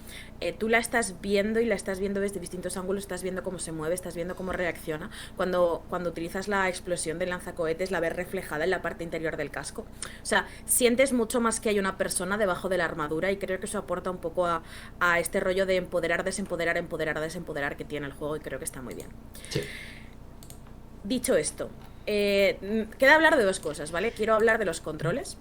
tú la estás viendo y la estás viendo desde distintos ángulos, estás viendo cómo se mueve, estás viendo cómo reacciona. Cuando utilizas la explosión del lanzacohetes, la ves reflejada en la parte interior del casco. O sea, sientes mucho más que hay una persona debajo de la armadura y creo que eso aporta un poco a este rollo de empoderar, desempoderar, empoderar, desempoderar que tiene el juego y creo que está muy bien. Sí. Dicho esto, queda hablar de dos cosas, ¿vale? Quiero hablar de los controles.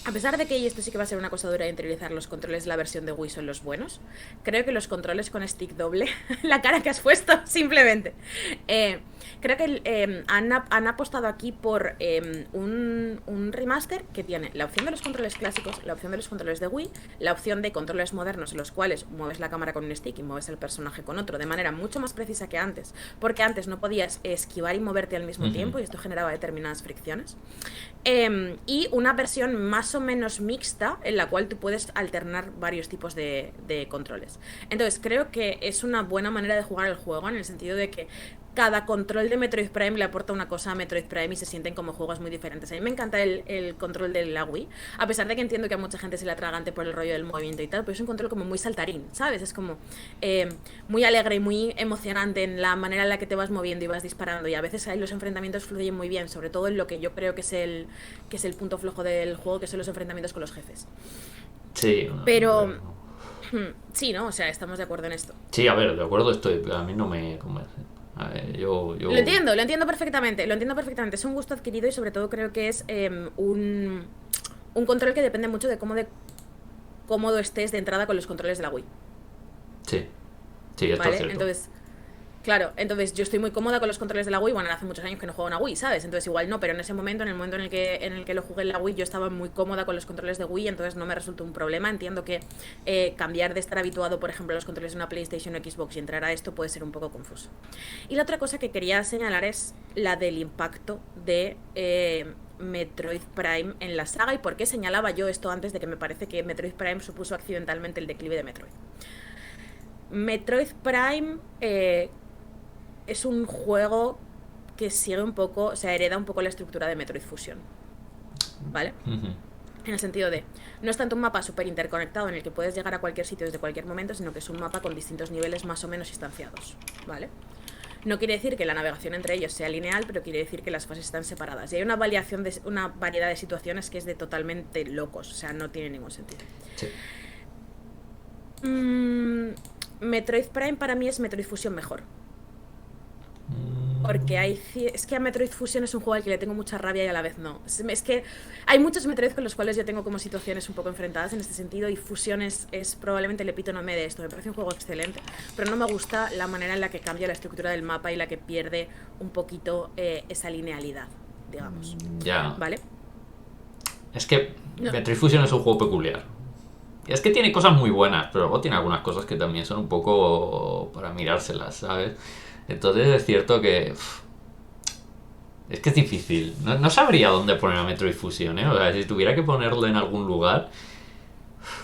A pesar de que, y esto sí que va a ser una cosa dura de interiorizar, los controles de la versión de Wii son los buenos, creo que los controles con stick doble, la cara que has puesto, simplemente, Creo que han apostado aquí por un remaster que tiene la opción de los controles clásicos, la opción de los controles de Wii, la opción de controles modernos en los cuales mueves la cámara con un stick y mueves el personaje con otro de manera mucho más precisa que antes, porque antes no podías esquivar y moverte al mismo tiempo y esto generaba determinadas fricciones. Y una versión más o menos mixta en la cual tú puedes alternar varios tipos de controles. Entonces creo que es una buena manera de jugar el juego en el sentido de que cada control de Metroid Prime le aporta una cosa a Metroid Prime y se sienten como juegos muy diferentes. A mí me encanta el control de la Wii, a pesar de que entiendo que a mucha gente se le atragante por el rollo del movimiento y tal, pero es un control como muy saltarín, ¿sabes? Es como muy alegre y muy emocionante en la manera en la que te vas moviendo y vas disparando, y a veces ahí los enfrentamientos fluyen muy bien, sobre todo en lo que yo creo que es el punto flojo del juego, que son los enfrentamientos con los jefes. Sí, Pero sí, ¿no? O sea, estamos de acuerdo en esto. sí, a ver, de acuerdo estoy, pero a mí no me convence. A ver, Lo entiendo perfectamente, lo entiendo perfectamente. Es un gusto adquirido y sobre todo creo que es un control que depende mucho de cómodo estés de entrada con los controles de la Wii. Sí, sí, esto es ¿Vale? cierto. Entonces, claro, entonces yo estoy muy cómoda con los controles de la Wii. Bueno, hace muchos años que no juego una Wii, ¿sabes? Entonces igual no, pero en ese momento, en el momento en el que lo jugué en la Wii, yo estaba muy cómoda con los controles de Wii, entonces no me resultó un problema. Entiendo que cambiar de estar habituado, por ejemplo, a los controles de una PlayStation o Xbox y entrar a esto puede ser un poco confuso. Y la otra cosa que quería señalar es la del impacto de Metroid Prime en la saga. ¿Y por qué señalaba yo esto antes de que me parece que Metroid Prime supuso accidentalmente el declive de Metroid? Metroid Prime es un juego que sigue un poco, o sea, hereda un poco la estructura de Metroid Fusion, ¿vale? En el sentido de, no es tanto un mapa súper interconectado en el que puedes llegar a cualquier sitio desde cualquier momento, sino que es un mapa con distintos niveles más o menos instanciados, ¿vale? No quiere decir que la navegación entre ellos sea lineal, pero quiere decir que las fases están separadas. Y hay una variedad de situaciones que es de totalmente locos, o sea, no tiene ningún sentido. Sí. Metroid Prime para mí es Metroid Fusion mejor. Porque es que a Metroid Fusion es un juego al que le tengo mucha rabia y a la vez no. Es que hay muchos Metroid con los cuales yo tengo como situaciones un poco enfrentadas en este sentido, y Fusion es probablemente el epítome de esto. Me parece un juego excelente, pero no me gusta la manera en la que cambia la estructura del mapa y la que pierde un poquito esa linealidad, digamos. Ya. ¿Vale? Es que No. Metroid Fusion es un juego peculiar. Y es que tiene cosas muy buenas, pero luego tiene algunas cosas que también son un poco para mirárselas, ¿sabes? Entonces es cierto que... Es que es difícil. No sabría dónde poner a Metroid Fusion, ¿eh? O sea, si tuviera que ponerlo en algún lugar...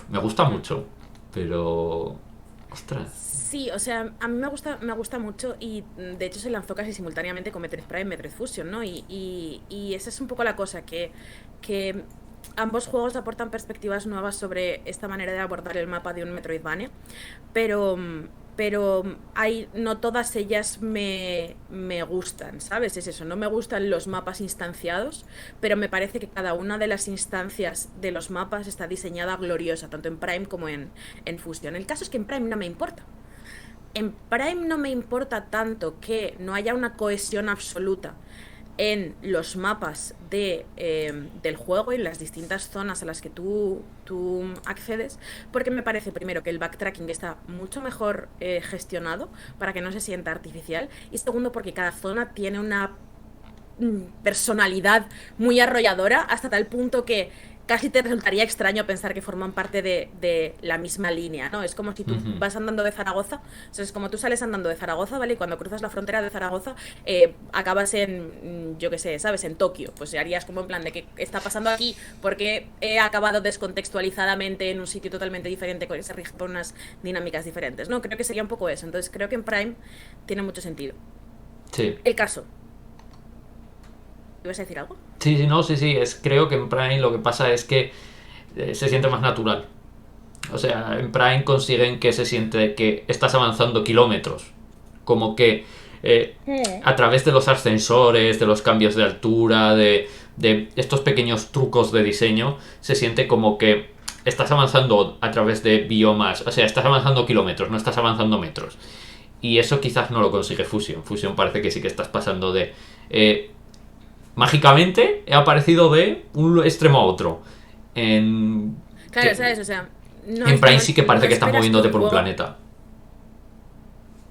Me gusta mucho, pero... Ostras. Sí, o sea, a mí me gusta mucho, y de hecho se lanzó casi simultáneamente con Metroid Prime y Metroid Fusion, ¿no? Y esa es un poco la cosa, que ambos juegos aportan perspectivas nuevas sobre esta manera de abordar el mapa de un Metroidvania, pero, pero no todas ellas me gustan, ¿sabes? Es eso, no me gustan los mapas instanciados, pero me parece que cada una de las instancias de los mapas está diseñada gloriosa, tanto en Prime como en Fusion. El caso es que en Prime no me importa. En Prime no me importa tanto que no haya una cohesión absoluta en los mapas del juego y en las distintas zonas a las que tú accedes, porque me parece primero que el backtracking está mucho mejor gestionado para que no se sienta artificial, y segundo porque cada zona tiene una personalidad muy arrolladora hasta tal punto que casi te resultaría extraño pensar que forman parte de la misma línea, ¿no? Es como si tú vas andando de Zaragoza, o sea, es como tú sales andando de Zaragoza, ¿vale? Y cuando cruzas la frontera de Zaragoza, acabas yo qué sé, ¿sabes? En Tokio. Pues harías como en plan de qué está pasando aquí, porque he acabado descontextualizadamente en un sitio totalmente diferente, que se rige por unas dinámicas diferentes, ¿no? Creo que sería un poco eso. Entonces creo que en Prime tiene mucho sentido. Sí. El caso. ¿Ibas a decir algo? Sí, no, sí. Creo que en Prime lo que pasa es que se siente más natural. O sea, en Prime consiguen que se siente que estás avanzando kilómetros. Como que a través de los ascensores, de los cambios de altura, de estos pequeños trucos de diseño, se siente como que estás avanzando a través de biomas. O sea, estás avanzando kilómetros, no estás avanzando metros. Y eso quizás no lo consigue Fusion. Fusion parece que sí que estás pasando de... mágicamente he aparecido de un extremo a otro. Claro, ¿sabes? O sea, en Prime sí que parece que estás moviéndote por un planeta.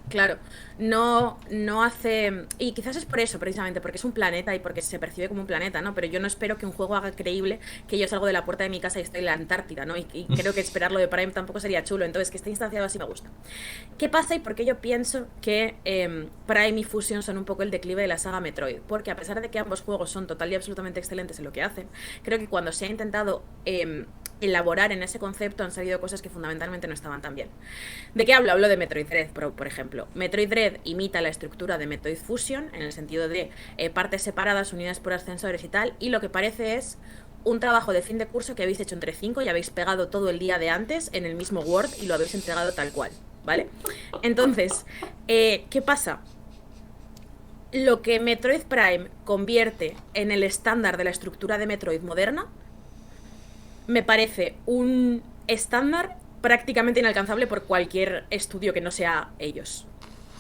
Claro, no hace. Y quizás es por eso, precisamente, porque es un planeta y porque se percibe como un planeta, ¿no? Pero yo no espero que un juego haga creíble que yo salgo de la puerta de mi casa y estoy en la Antártida, ¿no? Y creo que esperarlo de Prime tampoco sería chulo. Entonces, que esté instanciado así me gusta. ¿Qué pasa y por qué yo pienso que Prime y Fusion son un poco el declive de la saga Metroid? Porque a pesar de que ambos juegos son total y absolutamente excelentes en lo que hacen, creo que cuando se ha intentado elaborar en ese concepto han salido cosas que fundamentalmente no estaban tan bien. ¿De qué hablo? Hablo de Metroid Dread, por ejemplo. Metroid Dread imita la estructura de Metroid Fusion, en el sentido de partes separadas unidas por ascensores y tal, y lo que parece es un trabajo de fin de curso que habéis hecho entre 5 y habéis pegado todo el día de antes en el mismo Word y lo habéis entregado tal cual, ¿vale? Entonces, ¿qué pasa? Lo que Metroid Prime convierte en el estándar de la estructura de Metroid moderna me parece un estándar prácticamente inalcanzable por cualquier estudio que no sea ellos.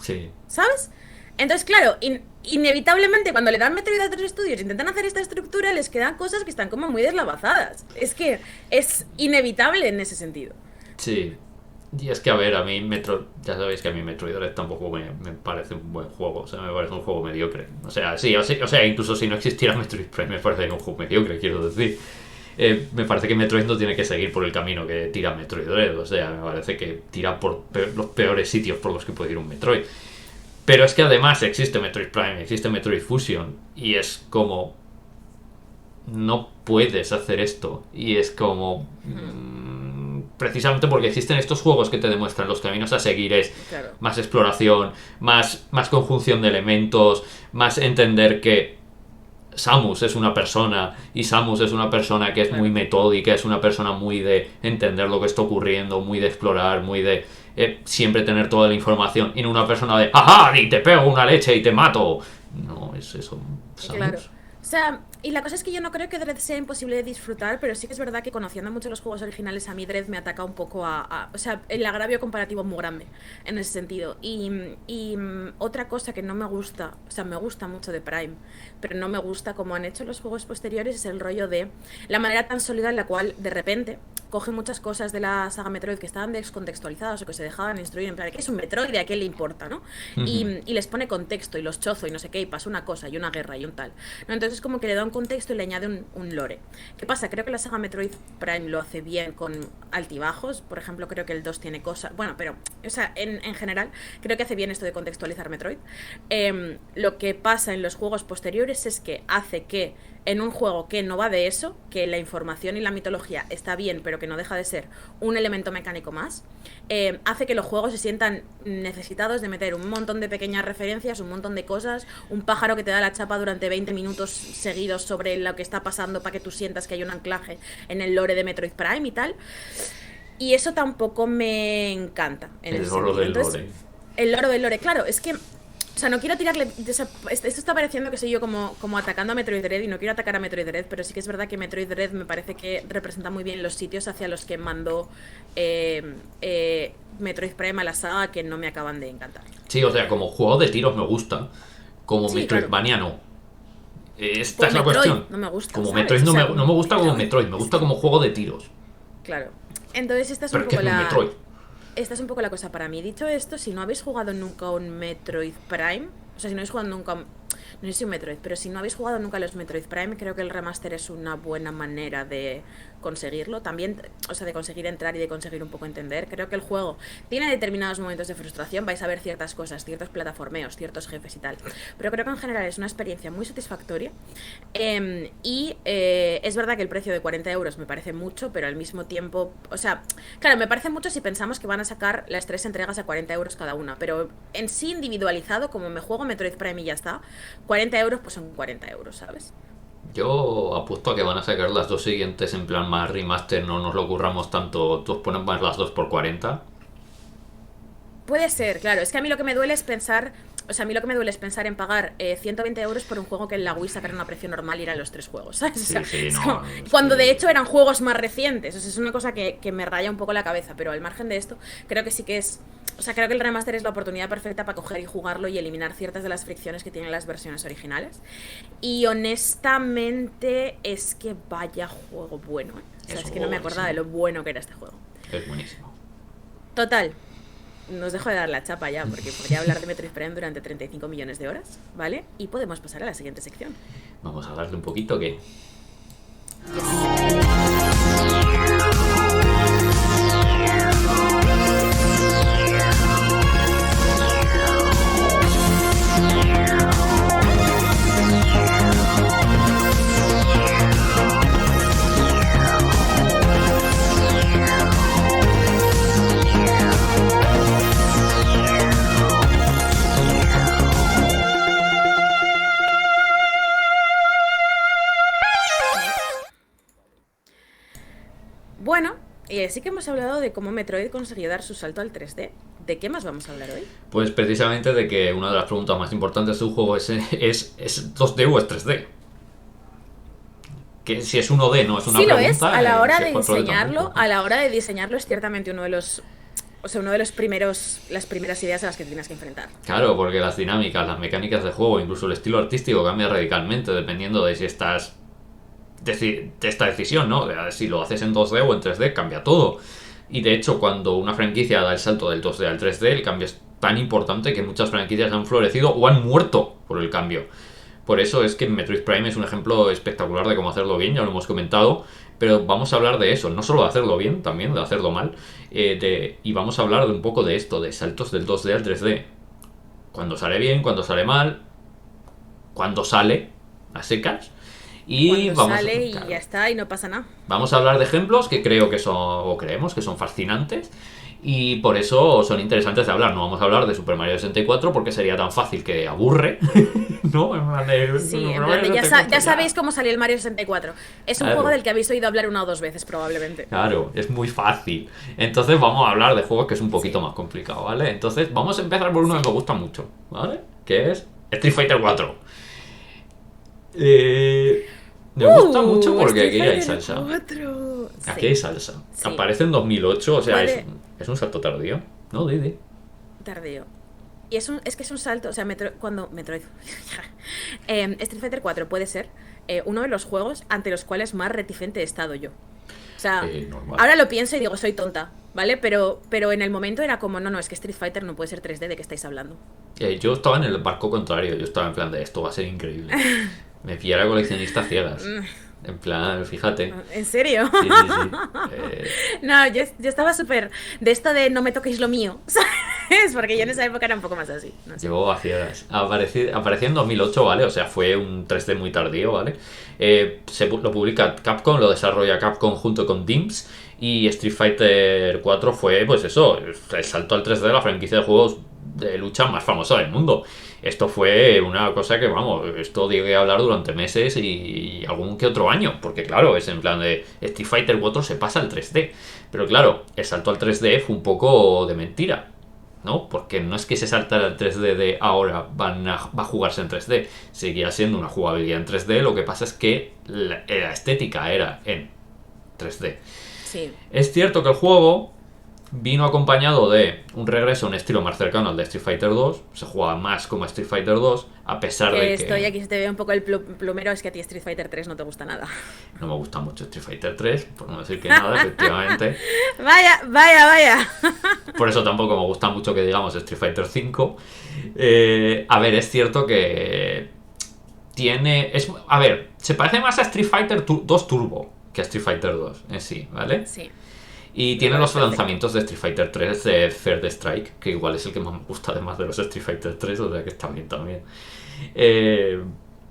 Sí. ¿Sabes? Entonces, claro, inevitablemente cuando le dan Metroid a otros estudios, intentan hacer esta estructura, les quedan cosas que están como muy deslavazadas. Es que es inevitable en ese sentido. Sí. Y es que, a ver, a mí ya sabéis que a mí Metroid Dread tampoco me parece un buen juego. O sea, me parece un juego mediocre. O sea, sí, o sea, incluso si no existiera Metroid Prime me parece un juego mediocre, quiero decir. Me parece que Metroid no tiene que seguir por el camino que tira Metroid Dread. O sea, me parece que tira por los peores sitios por los que puede ir un Metroid. Pero es que además existe Metroid Prime, existe Metroid Fusion. Y es como... No puedes hacer esto. Y es como... precisamente porque existen estos juegos que te demuestran los caminos a seguir, es Claro. más exploración, más conjunción de elementos, más entender que Samus es una persona y Samus es una persona que es muy Claro. metódica, es una persona muy de entender lo que está ocurriendo, muy de explorar, muy de siempre tener toda la información y no una persona de ¡ajá! Y te pego una leche y te mato. No, es eso, Claro. Samus. O sea, y la cosa es que yo no creo que Dread sea imposible de disfrutar, pero sí que es verdad que conociendo mucho los juegos originales, a mí Dread me ataca un poco o sea, el agravio comparativo es muy grande en ese sentido. Y otra cosa que no me gusta, o sea, me gusta mucho de Prime, pero no me gusta como han hecho los juegos posteriores, es el rollo de la manera tan sólida en la cual de repente cogen muchas cosas de la saga Metroid que estaban descontextualizadas o que se dejaban instruir en plan, ¿qué es un Metroid? ¿A qué le importa? ¿No? Y les pone contexto y los chozo y no sé qué, y pasa una cosa y una guerra y un tal. ¿No? Entonces como que le da un contexto y le añade un lore. ¿Qué pasa? Creo que la saga Metroid Prime lo hace bien con altibajos. Por ejemplo, creo que el 2 tiene cosas... Bueno, pero, o sea, en general, creo que hace bien esto de contextualizar Metroid. Lo que pasa en los juegos posteriores es que hace que en un juego que no va de eso, que la información y la mitología está bien, pero que no deja de ser un elemento mecánico más, hace que los juegos se sientan necesitados de meter un montón de pequeñas referencias, un montón de cosas, un pájaro que te da la chapa durante 20 minutos seguidos sobre lo que está pasando para que tú sientas que hay un anclaje en el lore de Metroid Prime y tal. Y eso tampoco me encanta en El ese oro sentido. del Entonces, lore. el lore del lore, claro, es que o sea, no quiero tirarle. Esto está pareciendo que soy yo como atacando a Metroid Dread y no quiero atacar a Metroid Dread, pero sí que es verdad que Metroid Dread me parece que representa muy bien los sitios hacia los que mandó Metroid Prime a la saga que no me acaban de encantar. Sí, o sea, como juego de tiros me gusta, como Sí, claro. Metroidvania no. Esta Como es la Metroid cuestión. no me gusta, Como ¿sabes? Metroid O sea, no me como gusta como Metroid. Metroid, me Es gusta que, como juego de tiros. claro. Entonces, esta es un Pero es que poco es un la. Metroid. Esta es un poco la cosa para mí. Dicho esto, si no habéis jugado nunca un Metroid Prime, o sea, si no habéis jugado nunca, no sé si un Metroid, pero si no habéis jugado nunca los Metroid Prime, creo que el remaster es una buena manera de conseguirlo. También, o sea, de conseguir entrar y de conseguir un poco entender. Creo que el juego tiene determinados momentos de frustración, vais a ver ciertas cosas, ciertos plataformeos, ciertos jefes y tal. Pero creo que en general es una experiencia muy satisfactoria. Es verdad que el precio de 40 euros me parece mucho, pero al mismo tiempo, o sea, claro, me parece mucho si pensamos que van a sacar las 3 entregas a 40 euros cada una, pero en sí individualizado, como me juego Metroid Prime y ya está, 40 euros pues son 40 euros, ¿sabes? Yo apuesto a que van a sacar las dos siguientes en plan más remaster, no nos lo curramos tanto, tú ponen más las dos por 40. Puede ser, claro. Es que a mí lo que me duele es pensar. O sea, a mí lo que me duele es pensar en pagar 120 euros por un juego que en la Wii sacaron a precio normal y eran los 3 juegos, ¿sabes? O sea, Sí, sí, es no. como, cuando de hecho eran juegos más recientes. O sea, es una cosa que me raya un poco la cabeza. Pero al margen de esto, creo que sí que es. O sea, creo que el remaster es la oportunidad perfecta para coger y jugarlo y eliminar ciertas de las fricciones que tienen las versiones originales. Y honestamente, es que vaya juego bueno, ¿eh? O sea, Es es un que no juego me acordaba de buenísimo. lo bueno que era este juego. Es buenísimo. Total. nos dejo de dar la chapa ya, porque podría hablar de Metroid Prime durante 35 millones de horas, ¿vale? Y podemos pasar a la siguiente sección. Vamos a hablarle un poquito que... Bueno, sí que hemos hablado de cómo Metroid consiguió dar su salto al 3D. ¿De qué más vamos a hablar hoy? Pues precisamente de que una de las preguntas más importantes de un juego es 2D o es 3D. Que si es 1D no es una Sí lo pregunta. es, a la hora si de es 4D diseñarlo, tampoco. a la hora de diseñarlo es ciertamente uno de los, o sea, uno de los primeros, las primeras ideas a las que tienes que enfrentar. Claro, porque las dinámicas, las mecánicas de juego, incluso el estilo artístico cambia radicalmente dependiendo de si estás de esta decisión, ¿no? Si lo haces en 2D o en 3D, cambia todo. Y de hecho, cuando una franquicia da el salto del 2D al 3D, el cambio es tan importante que muchas franquicias han florecido o han muerto por el cambio. Por eso es que Metroid Prime es un ejemplo espectacular de cómo hacerlo bien, ya lo hemos comentado, pero vamos a hablar de eso, no solo de hacerlo bien, también de hacerlo mal, y vamos a hablar de un poco de esto, de saltos del 2D al 3D. Cuando sale bien, cuando sale mal, cuando sale a secas. Y Cuando vamos, sale y claro, ya está y no pasa nada. vamos a hablar de ejemplos que creo que son, o creemos que son fascinantes, y por eso son interesantes de hablar. No vamos a hablar de Super Mario 64 porque sería tan fácil que aburre, ¿no? En plan de, Sí, Super en Mario plan de 64, ya sabéis cómo salió el Mario 64. Es un Claro. juego del que habéis oído hablar una o dos veces probablemente. Claro, es muy fácil. Entonces vamos a hablar de juegos que es un poquito más complicado, ¿vale? Entonces vamos a empezar por uno que me gusta mucho, ¿vale? Que es Street Fighter 4. Me gusta mucho porque aquí hay salsa. 4. Aquí hay salsa. Sí. Aparece en 2008, o sea, Puede- es un salto tardío. No, Didi. Tardío. Y es que es un salto, o sea, cuando Metroid... Street Fighter 4 puede ser uno de los juegos ante los cuales más reticente he estado yo. O sea, Normal. ahora lo pienso y digo, soy tonta, ¿vale? Pero en el momento era como, no, es que Street Fighter no puede ser 3D, ¿de qué estáis hablando? Yo estaba en el barco contrario, yo estaba en plan de esto va a ser increíble. Me pillé a coleccionistas ciegas. En plan, fíjate. ¿En serio? Sí, sí, sí. No, yo estaba súper de esto de no me toquéis lo mío, ¿sabes? Porque yo en esa época era un poco más así. No sé. Llevó a ciegas. Apareció en 2008, ¿vale? O sea, fue un 3D muy tardío, ¿vale? Lo publica Capcom, lo desarrolla Capcom junto con DIMS. Y Street Fighter 4 fue, pues eso, el salto al 3D de la franquicia de juegos de lucha más famosa del mundo. Esto fue una cosa que, vamos, esto llegué a hablar durante meses y algún que otro año. Porque, claro, es en plan de Street Fighter 4 se pasa al 3D. Pero, claro, el salto al 3D fue un poco de mentira, ¿no? Porque no es que se saltara al 3D de ahora va a jugarse en 3D. Seguía siendo una jugabilidad en 3D, lo que pasa es que la estética era en 3D. Sí. Es cierto que el juego vino acompañado de un regreso a un estilo más cercano al de Street Fighter 2. Se juega más como Street Fighter 2, a pesar de que... Estoy aquí, se te ve un poco el plumero, es que a ti Street Fighter 3 no te gusta nada. No me gusta mucho Street Fighter 3, por no decir que nada, efectivamente. Vaya. Por eso tampoco me gusta mucho que digamos Street Fighter 5. A ver, es cierto que a ver, se parece más a Street Fighter 2 Turbo que a Street Fighter 2 en sí, ¿vale? Sí. Y tiene los lanzamientos de Street Fighter 3 de Third Strike, que igual es el que más me gusta además de los Street Fighter 3, o sea que está bien también.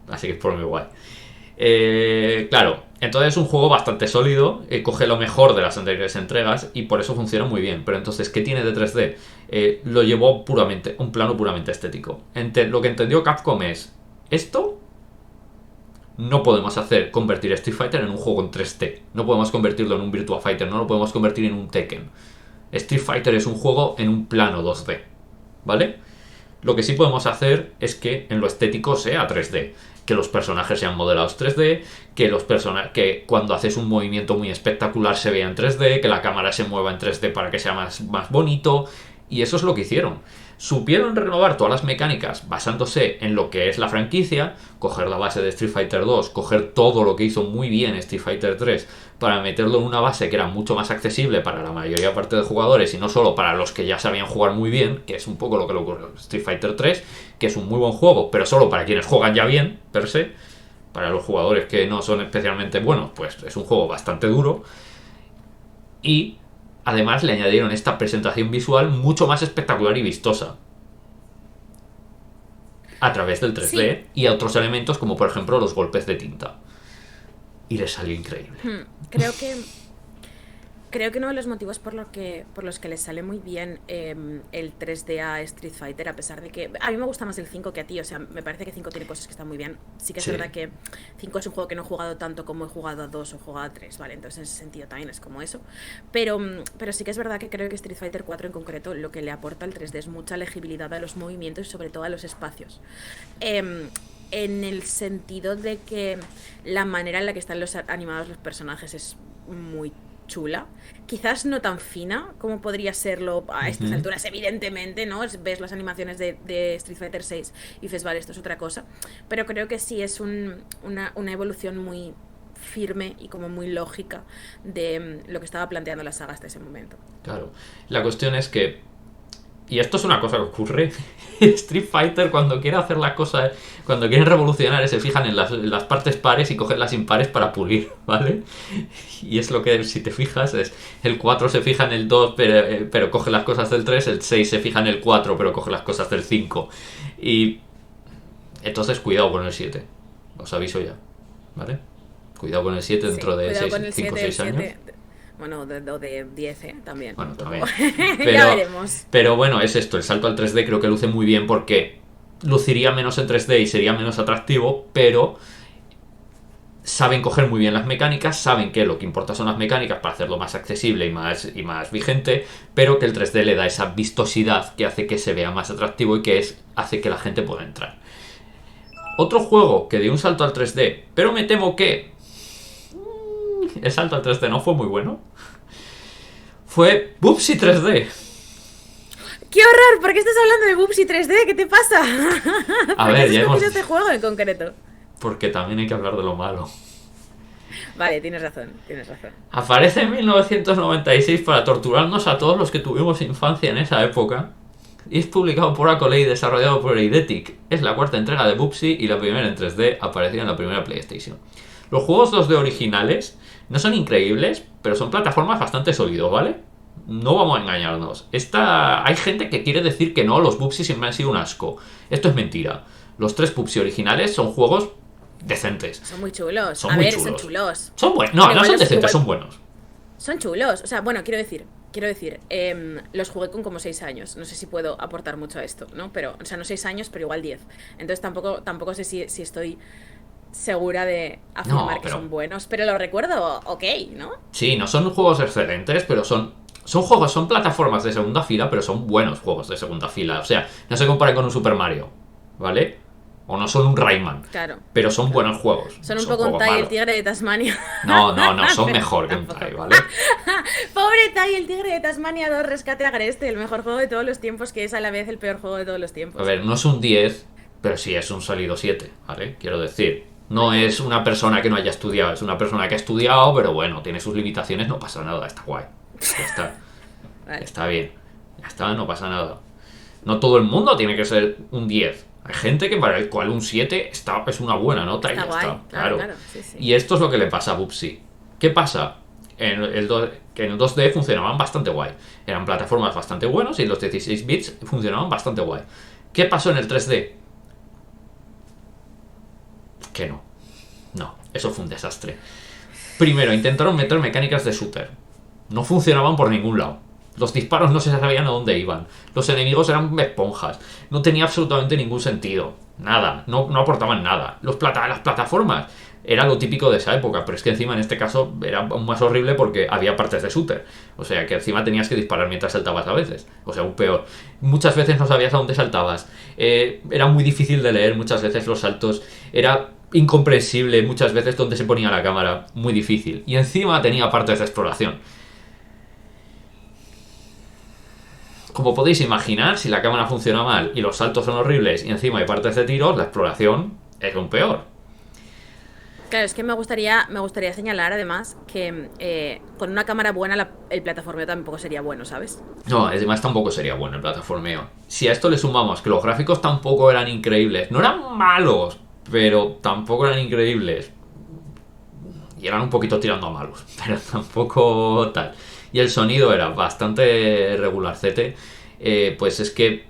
Así que es por muy guay. Claro, entonces es un juego bastante sólido, coge lo mejor de las anteriores entregas y por eso funciona muy bien. Pero entonces, ¿qué tiene de 3D? Lo llevó puramente, un plano puramente estético. Lo que entendió Capcom es, esto no podemos convertir Street Fighter en un juego en 3D. No podemos convertirlo en un Virtua Fighter, no lo podemos convertir en un Tekken. Street Fighter es un juego en un plano 2D, ¿vale? Lo que sí podemos hacer es que en lo estético sea 3D. Que los personajes sean modelados 3D, que cuando haces un movimiento muy espectacular se vea en 3D, que la cámara se mueva en 3D para que sea más bonito. Y eso es lo que hicieron. Supieron renovar todas las mecánicas basándose en lo que es la franquicia, coger la base de Street Fighter 2, coger todo lo que hizo muy bien Street Fighter 3 para meterlo en una base que era mucho más accesible para la mayoría parte de jugadores y no solo para los que ya sabían jugar muy bien, que es un poco lo que le ocurrió a Street Fighter 3, que es un muy buen juego, pero solo para quienes juegan ya bien, per se. Para los jugadores que no son especialmente buenos, pues es un juego bastante duro. Y además le añadieron esta presentación visual mucho más espectacular y vistosa a través del 3D y a otros elementos como por ejemplo los golpes de tinta. Y les salió increíble. Creo que uno de los motivos por los que les sale muy bien el 3D a Street Fighter, a pesar de que a mí me gusta más el 5 que a ti, o sea, me parece que 5 tiene cosas que están muy bien. Sí que es verdad que 5 es un juego que no he jugado tanto como he jugado a 2 o he jugado a 3, ¿vale? Entonces en ese sentido también es como eso. Pero sí que es verdad que creo que Street Fighter 4 en concreto lo que le aporta el 3D es mucha legibilidad a los movimientos y sobre todo a los espacios. En el sentido de que la manera en la que están animados los personajes es muy chula, quizás no tan fina como podría serlo a estas alturas, evidentemente, ¿no? Ves las animaciones de Street Fighter 6 y dices, vale, esto es otra cosa, pero creo que sí es una evolución muy firme y como muy lógica de lo que estaba planteando la saga hasta ese momento. Claro, la cuestión es que, y esto es una cosa que ocurre, Street Fighter cuando quiere hacer las cosas, cuando quieren revolucionar, se fijan en las partes pares y cogen las impares para pulir, ¿vale? Y es lo que, si te fijas, es el 4 se fija en el 2 pero coge las cosas del 3, el 6 se fija en el 4 pero coge las cosas del 5. Y entonces cuidado con el 7, os aviso ya, ¿vale? Cuidado con el 7 dentro de 5 o 6 años. Bueno, de 10, también. Bueno, también. Ya veremos. Pero bueno, es esto, el salto al 3D creo que luce muy bien porque luciría menos en 3D y sería menos atractivo, pero saben coger muy bien las mecánicas, saben que lo que importa son las mecánicas para hacerlo más accesible y más vigente, pero que el 3D le da esa vistosidad que hace que se vea más atractivo y que hace que la gente pueda entrar. Otro juego que dio un salto al 3D, pero me temo que el salto al 3D no fue muy bueno, fue Bubsy 3D. ¡Qué horror! ¿Por qué estás hablando de Bubsy 3D? ¿Qué te pasa? A ver, ya hemos... este juego en concreto? Porque también hay que hablar de lo malo. Vale, tienes razón. Aparece en 1996 para torturarnos a todos los que tuvimos infancia en esa época. Y es publicado por Accolade y desarrollado por Eidetic. Es la cuarta entrega de Bubsy y la primera en 3D, aparecida en la primera PlayStation. Los juegos 2D originales no son increíbles, pero son plataformas bastante sólidos, ¿vale? No vamos a engañarnos. Hay gente que quiere decir que no, los Bubsy siempre han sido un asco. Esto es mentira. Los 3 Bubsy originales son juegos decentes. Son muy chulos. Son chulos. Son buenos. No son decentes, son buenos. Son chulos. O sea, bueno, quiero decir, los jugué con como 6 años. No sé si puedo aportar mucho a esto, ¿no? Pero, o sea, no 6 años, pero igual 10. Entonces tampoco sé si estoy segura de afirmar que son buenos, pero lo recuerdo ok, ¿no? Sí, no son juegos excelentes, pero son juegos, son plataformas de segunda fila, pero son buenos juegos de segunda fila. O sea, no se comparan con un Super Mario, ¿vale? O no son un Rayman. Claro. Pero son buenos juegos. Son un poco un Tai el tigre de Tasmania. No, son mejor que un Tai, ¿vale? Pobre Tai el tigre de Tasmania 2 Rescate Agreste, el mejor juego de todos los tiempos, que es a la vez el peor juego de todos los tiempos. A ver, no es un 10, pero sí es un sólido 7, ¿vale? Quiero decir, no es una persona que no haya estudiado, es una persona que ha estudiado, pero bueno, tiene sus limitaciones, no pasa nada, está guay. Ya está. Vale. Está bien. Ya está, no pasa nada. No todo el mundo tiene que ser un 10. Hay gente que para el cual un 7 es una buena nota y ya guay, está. Claro. Sí. Y esto es lo que le pasa a Bubsy. ¿Qué pasa? Que en el 2D funcionaban bastante guay. Eran plataformas bastante buenos y los 16 bits funcionaban bastante guay. ¿Qué pasó en el 3D? Que no. No, eso fue un desastre. Primero, intentaron meter mecánicas de shooter. No funcionaban por ningún lado. Los disparos no se sabían a dónde iban. Los enemigos eran esponjas. No tenía absolutamente ningún sentido. Nada. No aportaban nada. Las plataformas era lo típico de esa época. Pero es que encima en este caso era aún más horrible porque había partes de shooter. O sea que encima tenías que disparar mientras saltabas a veces. O sea, aún peor. Muchas veces no sabías a dónde saltabas. Era muy difícil de leer muchas veces los saltos. Era incomprensible muchas veces dónde se ponía la cámara. Muy difícil. Y encima tenía partes de exploración. como podéis imaginar, si la cámara funciona mal y los saltos son horribles y encima hay partes de tiros, la exploración es lo peor. Claro, es que me gustaría señalar además que con una cámara buena el plataformeo tampoco sería bueno, ¿sabes? No, además tampoco sería bueno el plataformeo. Si a esto le sumamos que los gráficos tampoco eran increíbles, no eran malos, pero tampoco eran increíbles. Y eran un poquito tirando a malos, pero tampoco tal. Y el sonido era bastante regularcete, pues es que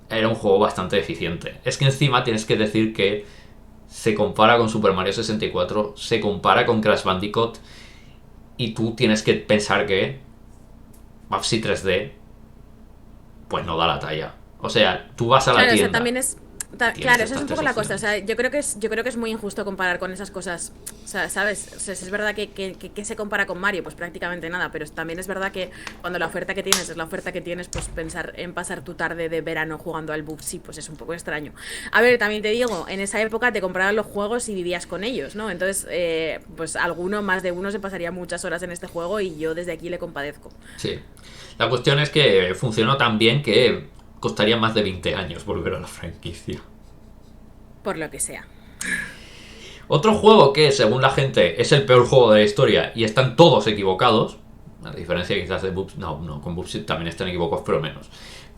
era un juego bastante eficiente. Es que encima tienes que decir que se compara con Super Mario 64, se compara con Crash Bandicoot, y tú tienes que pensar que Babsy 3D pues no da la talla. O sea, tú vas a la Claro, o sea, tienda. también es. Tienes Claro, esa es estas un tres poco la cosa. O opciones. sea, yo creo que es muy injusto comparar con esas cosas. O sea, ¿sabes? O sea, si es verdad que se compara con Mario, pues prácticamente nada. Pero también es verdad que cuando la oferta que tienes es la oferta que tienes, pues pensar en pasar tu tarde de verano jugando al Bubsy, pues es un poco extraño. A ver, también te digo, en esa época te compraban los juegos y vivías con ellos, ¿no? Entonces, pues más de uno se pasaría muchas horas en este juego y yo desde aquí le compadezco. Sí. La cuestión es que funcionó tan bien que costaría más de 20 años volver a la franquicia. Por lo que sea. Otro juego que, según la gente, es el peor juego de la historia y están todos equivocados, a diferencia quizás de Bubsy, no, con Bubsy también están equivocados, pero menos.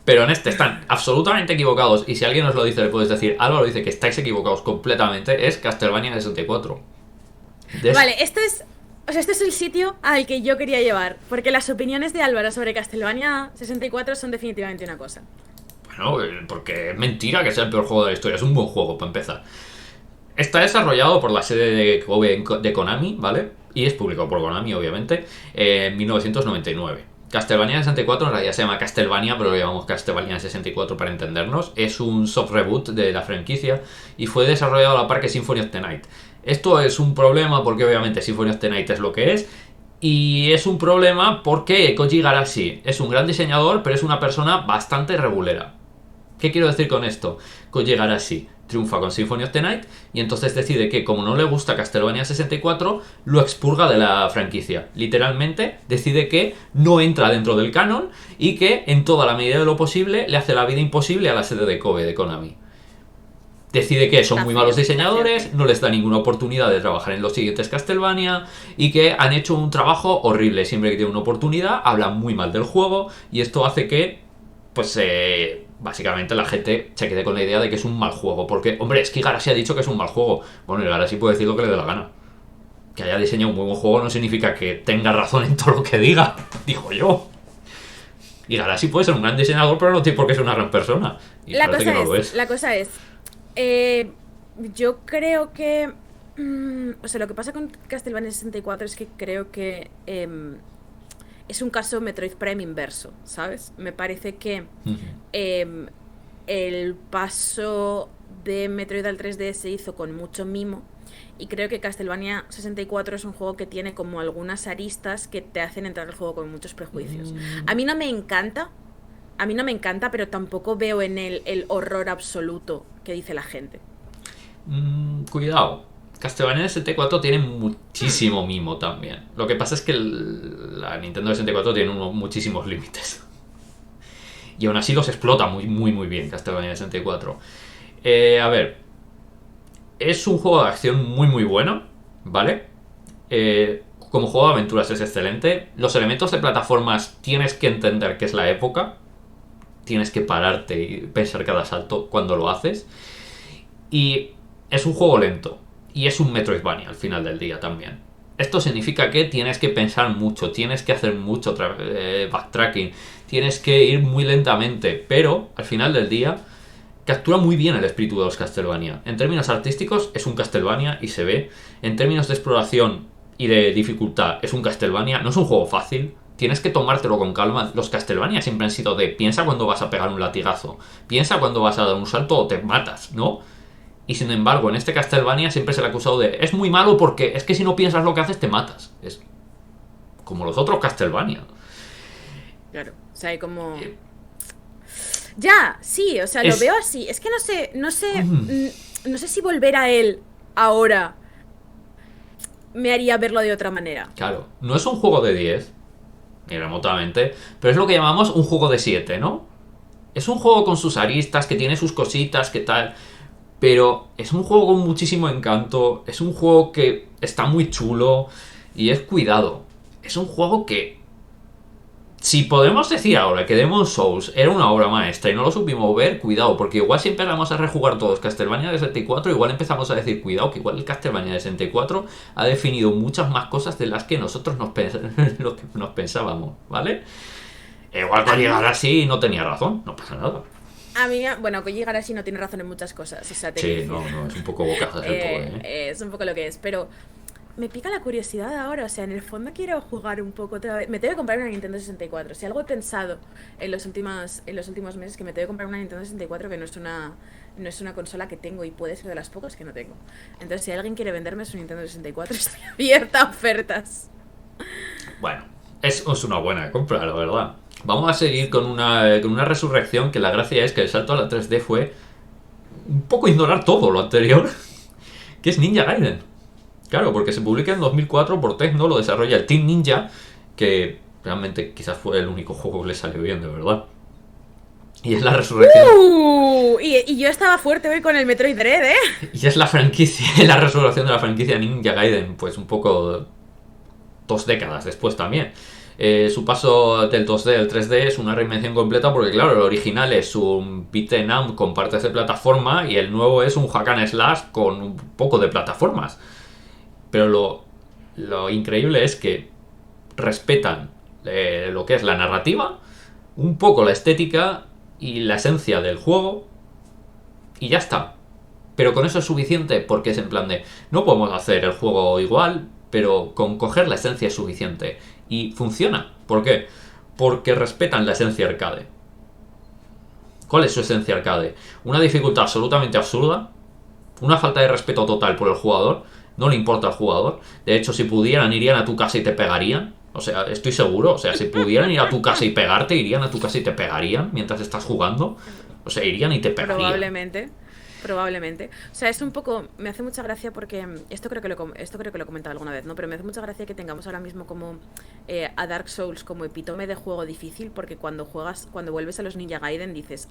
Pero en este están absolutamente equivocados, y si alguien os lo dice, le puedes decir, Álvaro dice que estáis equivocados completamente, es Castlevania 64. Vale, este es el sitio al que yo quería llevar, porque las opiniones de Álvaro sobre Castlevania 64 son definitivamente una cosa. Bueno, porque es mentira que sea el peor juego de la historia, es un buen juego para empezar. Está desarrollado por la sede de Kobe de Konami, ¿vale? Y es publicado por Konami, obviamente, en 1999. Castlevania 64 en realidad se llama Castlevania, pero lo llamamos Castlevania 64 para entendernos. Es un soft reboot de la franquicia y fue desarrollado a la par que Symphony of the Night. Esto es un problema porque obviamente Symphony of the Night es lo que es, y es un problema porque Koji Igarashi es un gran diseñador, pero es una persona bastante regulera. ¿Qué quiero decir con esto? Koji Igarashi triunfa con Symphony of the Night y entonces decide que, como no le gusta Castlevania 64, lo expurga de la franquicia. Literalmente decide que no entra dentro del canon y que, en toda la medida de lo posible, le hace la vida imposible a la sede de Kobe de Konami. Decide que son Está muy feo, malos está diseñadores, fuerte. no les da ninguna oportunidad de trabajar en los siguientes Castlevania y que han hecho un trabajo horrible. Siempre que tienen una oportunidad, hablan muy mal del juego, y esto hace que, pues, básicamente la gente se quede con la idea de que es un mal juego. Porque, hombre, es que Igarashi ha dicho que es un mal juego. Bueno, Igarashi puede decir lo que le dé la gana. Que haya diseñado un muy buen juego no significa que tenga razón en todo lo que diga, digo yo. Igarashi puede ser un gran diseñador, pero no tiene por qué ser una gran persona. Y La parece que cosa no lo es, es. la cosa es, eh, yo creo que, o sea, lo que pasa con Castlevania 64 es que creo que es un caso Metroid Prime inverso, ¿sabes? Me parece que em, el paso de Metroid al 3D se hizo con mucho mimo, y creo que Castlevania 64 es un juego que tiene como algunas aristas que te hacen entrar al juego con muchos prejuicios. A mí no me encanta, a mí no me encanta, pero tampoco veo en él el horror absoluto que dice la gente. Cuidado. Castlevania 64 tiene muchísimo mimo también. Lo que pasa es que la Nintendo 64 tiene muchísimos límites. Y aún así los explota muy, muy, muy bien Castlevania 64. A ver, es un juego de acción muy, muy bueno, ¿vale? Como juego de aventuras es excelente. Los elementos de plataformas tienes que entender que es la época. Tienes que pararte y pensar cada salto cuando lo haces. Y es un juego lento. Y es un Metroidvania al final del día también. Esto significa que tienes que pensar mucho, tienes que hacer mucho backtracking, tienes que ir muy lentamente, pero al final del día captura muy bien el espíritu de los Castlevania. En términos artísticos es un Castlevania y se ve. En términos de exploración y de dificultad es un Castlevania. No es un juego fácil, tienes que tomártelo con calma. Los Castlevania siempre han sido de piensa cuando vas a pegar un latigazo, piensa cuando vas a dar un salto o te matas, ¿no? Y sin embargo, en este Castlevania siempre se le ha acusado de es muy malo porque es que si no piensas lo que haces te matas. Es como los otros Castlevania. Claro, o sea, hay como... Ya, sí, o sea, lo Es... veo así. Es que no sé si volver a él ahora me haría verlo de otra manera. Claro, no es un juego de 10, ni remotamente, pero es lo que llamamos un juego de 7, ¿no? Es un juego con sus aristas, que tiene sus cositas, que tal, pero es un juego con muchísimo encanto, es un juego que está muy chulo y es cuidado. Es un juego que, si podemos decir ahora que Demon's Souls era una obra maestra y no lo supimos ver, cuidado, porque igual si empezamos a rejugar todos Castlevania de 64, igual empezamos a decir, cuidado, que igual el Castlevania de 64 ha definido muchas más cosas de las que nosotros lo que nos pensábamos, ¿vale? Igual con llegar así no tenía razón, no pasa nada. A mí, bueno, Koji Igarashi no tiene razón en muchas cosas. O sea, Sí, no, es un poco bocajas el pobre, ¿eh? es un poco lo que es, pero me pica la curiosidad ahora. O sea, en el fondo quiero jugar un poco otra vez. Me tengo que comprar una Nintendo 64. Si algo he pensado en los últimos meses, que me tengo que comprar una Nintendo 64, que no es una consola que tengo y puede ser de las pocas que no tengo. Entonces, si alguien quiere venderme su Nintendo 64, estoy abierta a ofertas. Bueno, es una buena compra, la verdad. Vamos a seguir con una resurrección, que la gracia es que el salto a la 3D fue un poco ignorar todo lo anterior, que es Ninja Gaiden. Claro, porque se publica en 2004 por Tecno, lo desarrolla el Team Ninja, que realmente quizás fue el único juego que le salió bien, de verdad. Y es la resurrección. Y yo estaba fuerte hoy con el Metroid Dread, ¿eh? Y es la franquicia, la resurrección de la franquicia Ninja Gaiden, pues un poco 2 décadas después también. Su paso del 2D al 3D es una reinvención completa porque, claro, el original es un beat'em up con partes de plataforma y el nuevo es un hack and slash con un poco de plataformas. Pero lo increíble es que respetan lo que es la narrativa, un poco la estética y la esencia del juego y ya está. Pero con eso es suficiente porque es en plan de, no podemos hacer el juego igual, pero con coger la esencia es suficiente. Y funciona. ¿Por qué? Porque respetan la esencia arcade. ¿Cuál es su esencia arcade? Una dificultad absolutamente absurda, una falta de respeto total por el jugador, no le importa al jugador. De hecho, si pudieran, irían a tu casa y te pegarían. O sea, estoy seguro. O sea, si pudieran ir a tu casa y pegarte, irían a tu casa y te pegarían mientras estás jugando. O sea, irían y te pegarían. Probablemente. O sea, es un poco... Me hace mucha gracia porque... Esto creo que lo he comentado alguna vez, ¿no? Pero me hace mucha gracia que tengamos ahora mismo como a Dark Souls como epítome de juego difícil, porque cuando vuelves a los Ninja Gaiden dices,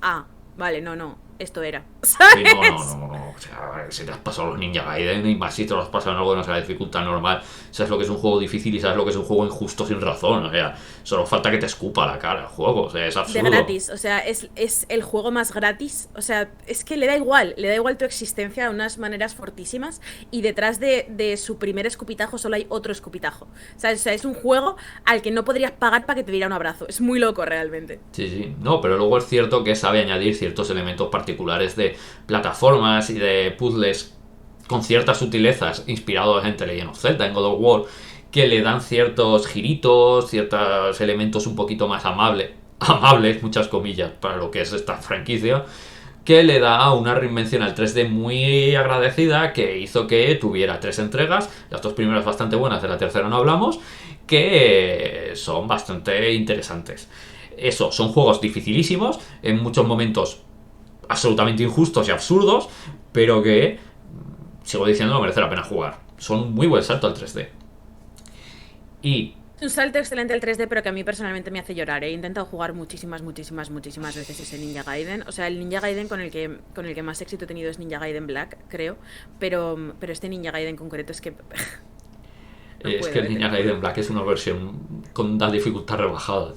vale, no, esto era, ¿sabes? Sí, no. O sea, si te has pasado los Ninja Gaiden y más si te lo has pasado en algo que no sea la dificultad normal, sabes lo que es un juego difícil y sabes lo que es un juego injusto sin razón. O sea, solo falta que te escupa la cara el juego. O sea, es absurdo. De gratis, o sea, es el juego más gratis. O sea, es que le da igual tu existencia de unas maneras fortísimas y detrás de su primer escupitajo solo hay otro escupitajo. ¿Sabes? O sea, es un juego al que no podrías pagar para que te diera un abrazo. Es muy loco realmente. Sí. No, pero luego es cierto que sabe añadir ciertos elementos particulares de plataformas y de puzzles con ciertas sutilezas inspirados en The Legend of Zelda, en God of War, que le dan ciertos giritos, ciertos elementos un poquito más amables, muchas comillas, para lo que es esta franquicia, que le da una reinvención al 3D muy agradecida, que hizo que tuviera 3 entregas, las 2 primeras bastante buenas, de la tercera no hablamos, que son bastante interesantes. Eso, son juegos dificilísimos, en muchos momentos absolutamente injustos y absurdos, pero que, sigo diciendo, merece la pena jugar. Son un muy buen salto al 3D. Y Es un salto excelente al 3D, pero que a mí personalmente me hace llorar. He intentado jugar muchísimas veces ese Ninja Gaiden. O sea, el Ninja Gaiden con el que más éxito he tenido es Ninja Gaiden Black, creo. Pero este Ninja Gaiden concreto es que... es que el Ninja Gaiden Black es una versión con una dificultad rebajada.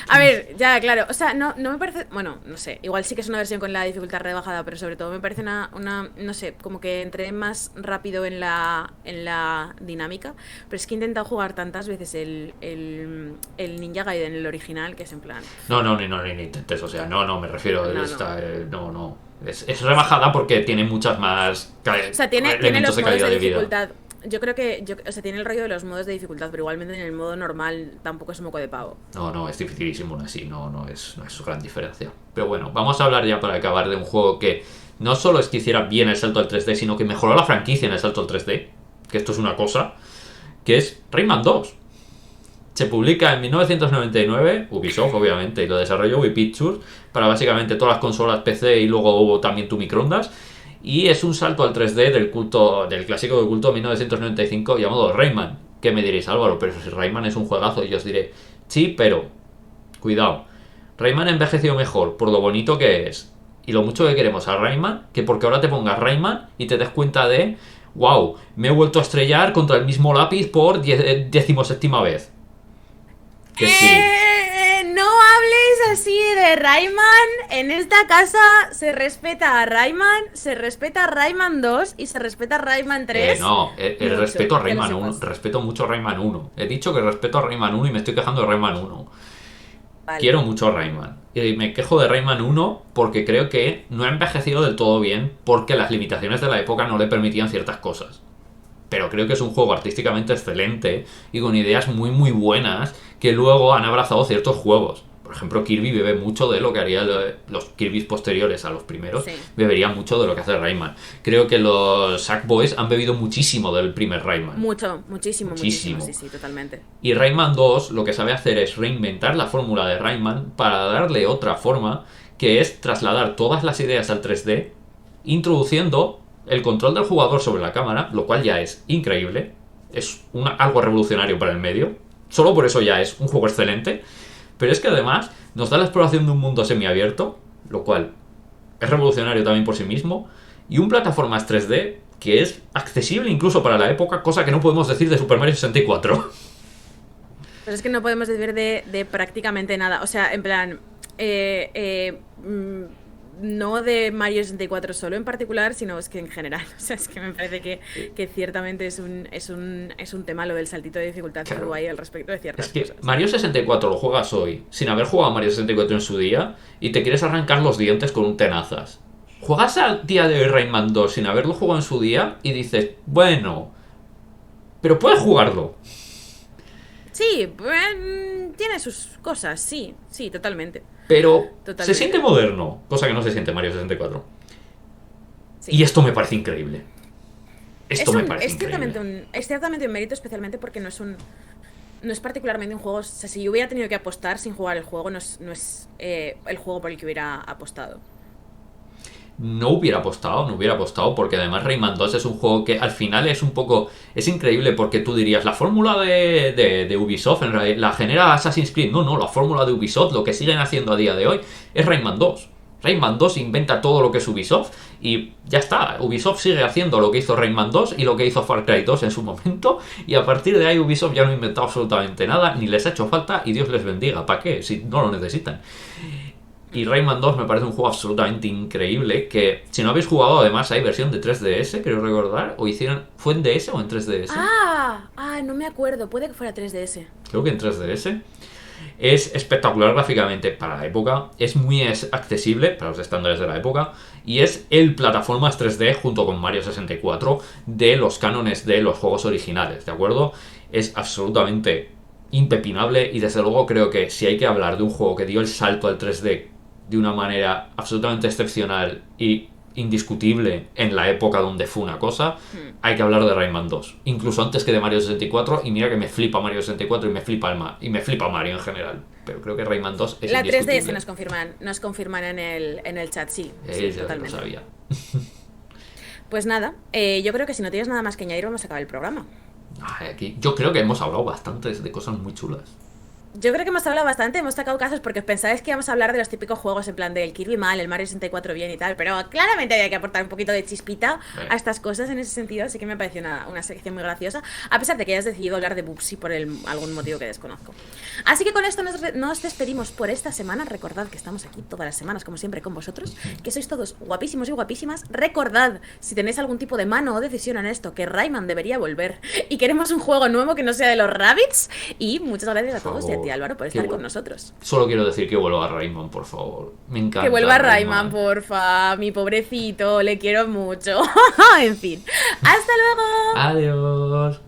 A ver, ya, claro. O sea, no me parece... Bueno, no sé. Igual sí que es una versión con la dificultad rebajada, pero sobre todo me parece una no sé, como que entré más rápido en la dinámica. Pero es que he intentado jugar tantas veces el Ninja Gaiden, el original, que es en plan... No, ni intentes. O sea, no, me refiero a esta... No. Es rebajada porque tiene muchas más... O sea, tiene elementos los de modos calidad de de vida. dificultad. Yo creo que, o sea, tiene el rollo de los modos de dificultad, pero igualmente en el modo normal tampoco es moco de pavo. No, es dificilísimo aún así, no es su gran diferencia. Pero bueno, vamos a hablar ya para acabar de un juego que no solo es que hiciera bien el salto al 3D, sino que mejoró la franquicia en el salto al 3D, que esto es una cosa, que es Rayman 2. Se publica en 1999, Ubisoft obviamente, y lo desarrolló Wii Pictures, para básicamente todas las consolas PC y luego hubo también tu microondas. Y es un salto al 3D del clásico de culto de 1995 llamado Rayman. ¿Qué me diréis, Álvaro? Pero si Rayman es un juegazo, y yo os diré, Sí, pero, cuidado, Rayman ha envejecido mejor por lo bonito que es y lo mucho que queremos a Rayman, que porque ahora te pongas Rayman y te des cuenta de, wow, me he vuelto a estrellar contra el mismo lápiz por 17ª vez. Que sí. No hables así de Rayman. En esta casa se respeta a Rayman, se respeta a Rayman 2 y se respeta a Rayman 3. No, Mucho, respeto a que lo Rayman 1, sepas. respeto mucho a Rayman 1. He dicho que respeto a Rayman 1 y me estoy quejando de Rayman 1. Vale. Quiero mucho a Rayman. Y me quejo de Rayman 1 porque creo que no ha envejecido del todo bien porque las limitaciones de la época no le permitían ciertas cosas. Pero creo que es un juego artísticamente excelente y con ideas muy muy buenas que luego han abrazado ciertos juegos. Por ejemplo, Kirby bebe mucho de lo que haría los Kirby's posteriores a los primeros. Sí. Beberían mucho de lo que hace Rayman. Creo que los Sackboys han bebido muchísimo del primer Rayman. Mucho, muchísimo, Muchísimo. muchísimo. Sí, sí, totalmente. Y Rayman 2 lo que sabe hacer es reinventar la fórmula de Rayman para darle otra forma, que es trasladar todas las ideas al 3D, introduciendo el control del jugador sobre la cámara, lo cual ya es increíble. Es algo revolucionario para el medio. Solo por eso ya es un juego excelente. Pero es que además nos da la exploración de un mundo semiabierto, lo cual es revolucionario también por sí mismo, y un plataformas 3D que es accesible incluso para la época, cosa que no podemos decir de Super Mario 64. Pero es que no podemos decir de prácticamente nada. O sea, en plan, no de Mario 64 solo en particular, sino es que en general. O sea, es que me parece que ciertamente es un tema lo del saltito de dificultad que Claro. hubo ahí al respecto de ciertas Es que cosas. Mario 64 lo juegas hoy, sin haber jugado a Mario 64 en su día, y te quieres arrancar los dientes con un tenazas. Juegas al día de hoy Rayman 2 sin haberlo jugado en su día y dices, bueno, pero puedes jugarlo. Sí, tiene sus cosas, sí, sí, totalmente. Pero se Totalmente. siente moderno, cosa que no se siente en Mario 64. Sí. Y esto me parece increíble. Esto me parece es ciertamente increíble. es ciertamente un mérito, especialmente porque no es particularmente un juego. O sea, si yo hubiera tenido que apostar sin jugar el juego, no es el juego por el que hubiera apostado. No hubiera apostado porque además Rayman 2 es un juego que al final es un poco... Es increíble porque tú dirías, la fórmula de Ubisoft en realidad la genera Assassin's Creed. No, la fórmula de Ubisoft, lo que siguen haciendo a día de hoy, es Rayman 2. Rayman 2 inventa todo lo que es Ubisoft y ya está. Ubisoft sigue haciendo lo que hizo Rayman 2 y lo que hizo Far Cry 2 en su momento, y a partir de ahí Ubisoft ya no ha inventado absolutamente nada, ni les ha hecho falta, y Dios les bendiga. ¿Para qué? Si no lo necesitan. Y Rayman 2 me parece un juego absolutamente increíble, que si no habéis jugado, además hay versión de 3DS, creo recordar, o hicieron... ¿Fue en DS o en 3DS? No me acuerdo. Puede que fuera 3DS. Creo que en 3DS. Es espectacular gráficamente para la época, es muy accesible para los estándares de la época, y es el plataformas 3D junto con Mario 64 de los cánones de los juegos originales, ¿de acuerdo? Es absolutamente impepinable, y desde luego creo que si hay que hablar de un juego que dio el salto al 3D de una manera absolutamente excepcional y indiscutible en la época donde fue una cosa, hay que hablar de Rayman 2, incluso antes que de Mario 64, y mira que me flipa Mario 64 y me flipa Mario en general, pero creo que Rayman 2 es La indiscutible. 3DS nos confirman en el chat, sí, sí, Ya lo totalmente. sabía. Pues nada, yo creo que si no tienes nada más que añadir, vamos a acabar el programa. Aquí, yo creo que hemos hablado bastante de cosas muy chulas. Yo creo que hemos hablado bastante, hemos sacado casos porque pensáis que íbamos a hablar de los típicos juegos en plan del Kirby mal, el Mario 64 bien y tal, pero claramente había que aportar un poquito de chispita a estas cosas en ese sentido, así que me pareció una sección muy graciosa, a pesar de que hayas decidido hablar de Bubsy por algún motivo que desconozco. Así que con esto nos despedimos por esta semana. Recordad que estamos aquí todas las semanas, como siempre, con vosotros, que sois todos guapísimos y guapísimas. Recordad, si tenéis algún tipo de mano o decisión en esto, que Rayman debería volver y queremos un juego nuevo que no sea de los Rabbids. Y muchas gracias a todos y a ti, Álvaro, por estar con nosotros. Solo quiero decir que vuelva a Rayman, por favor. Me encanta. Que vuelva Rayman, porfa. Mi pobrecito, le quiero mucho. En fin. Hasta luego. Adiós.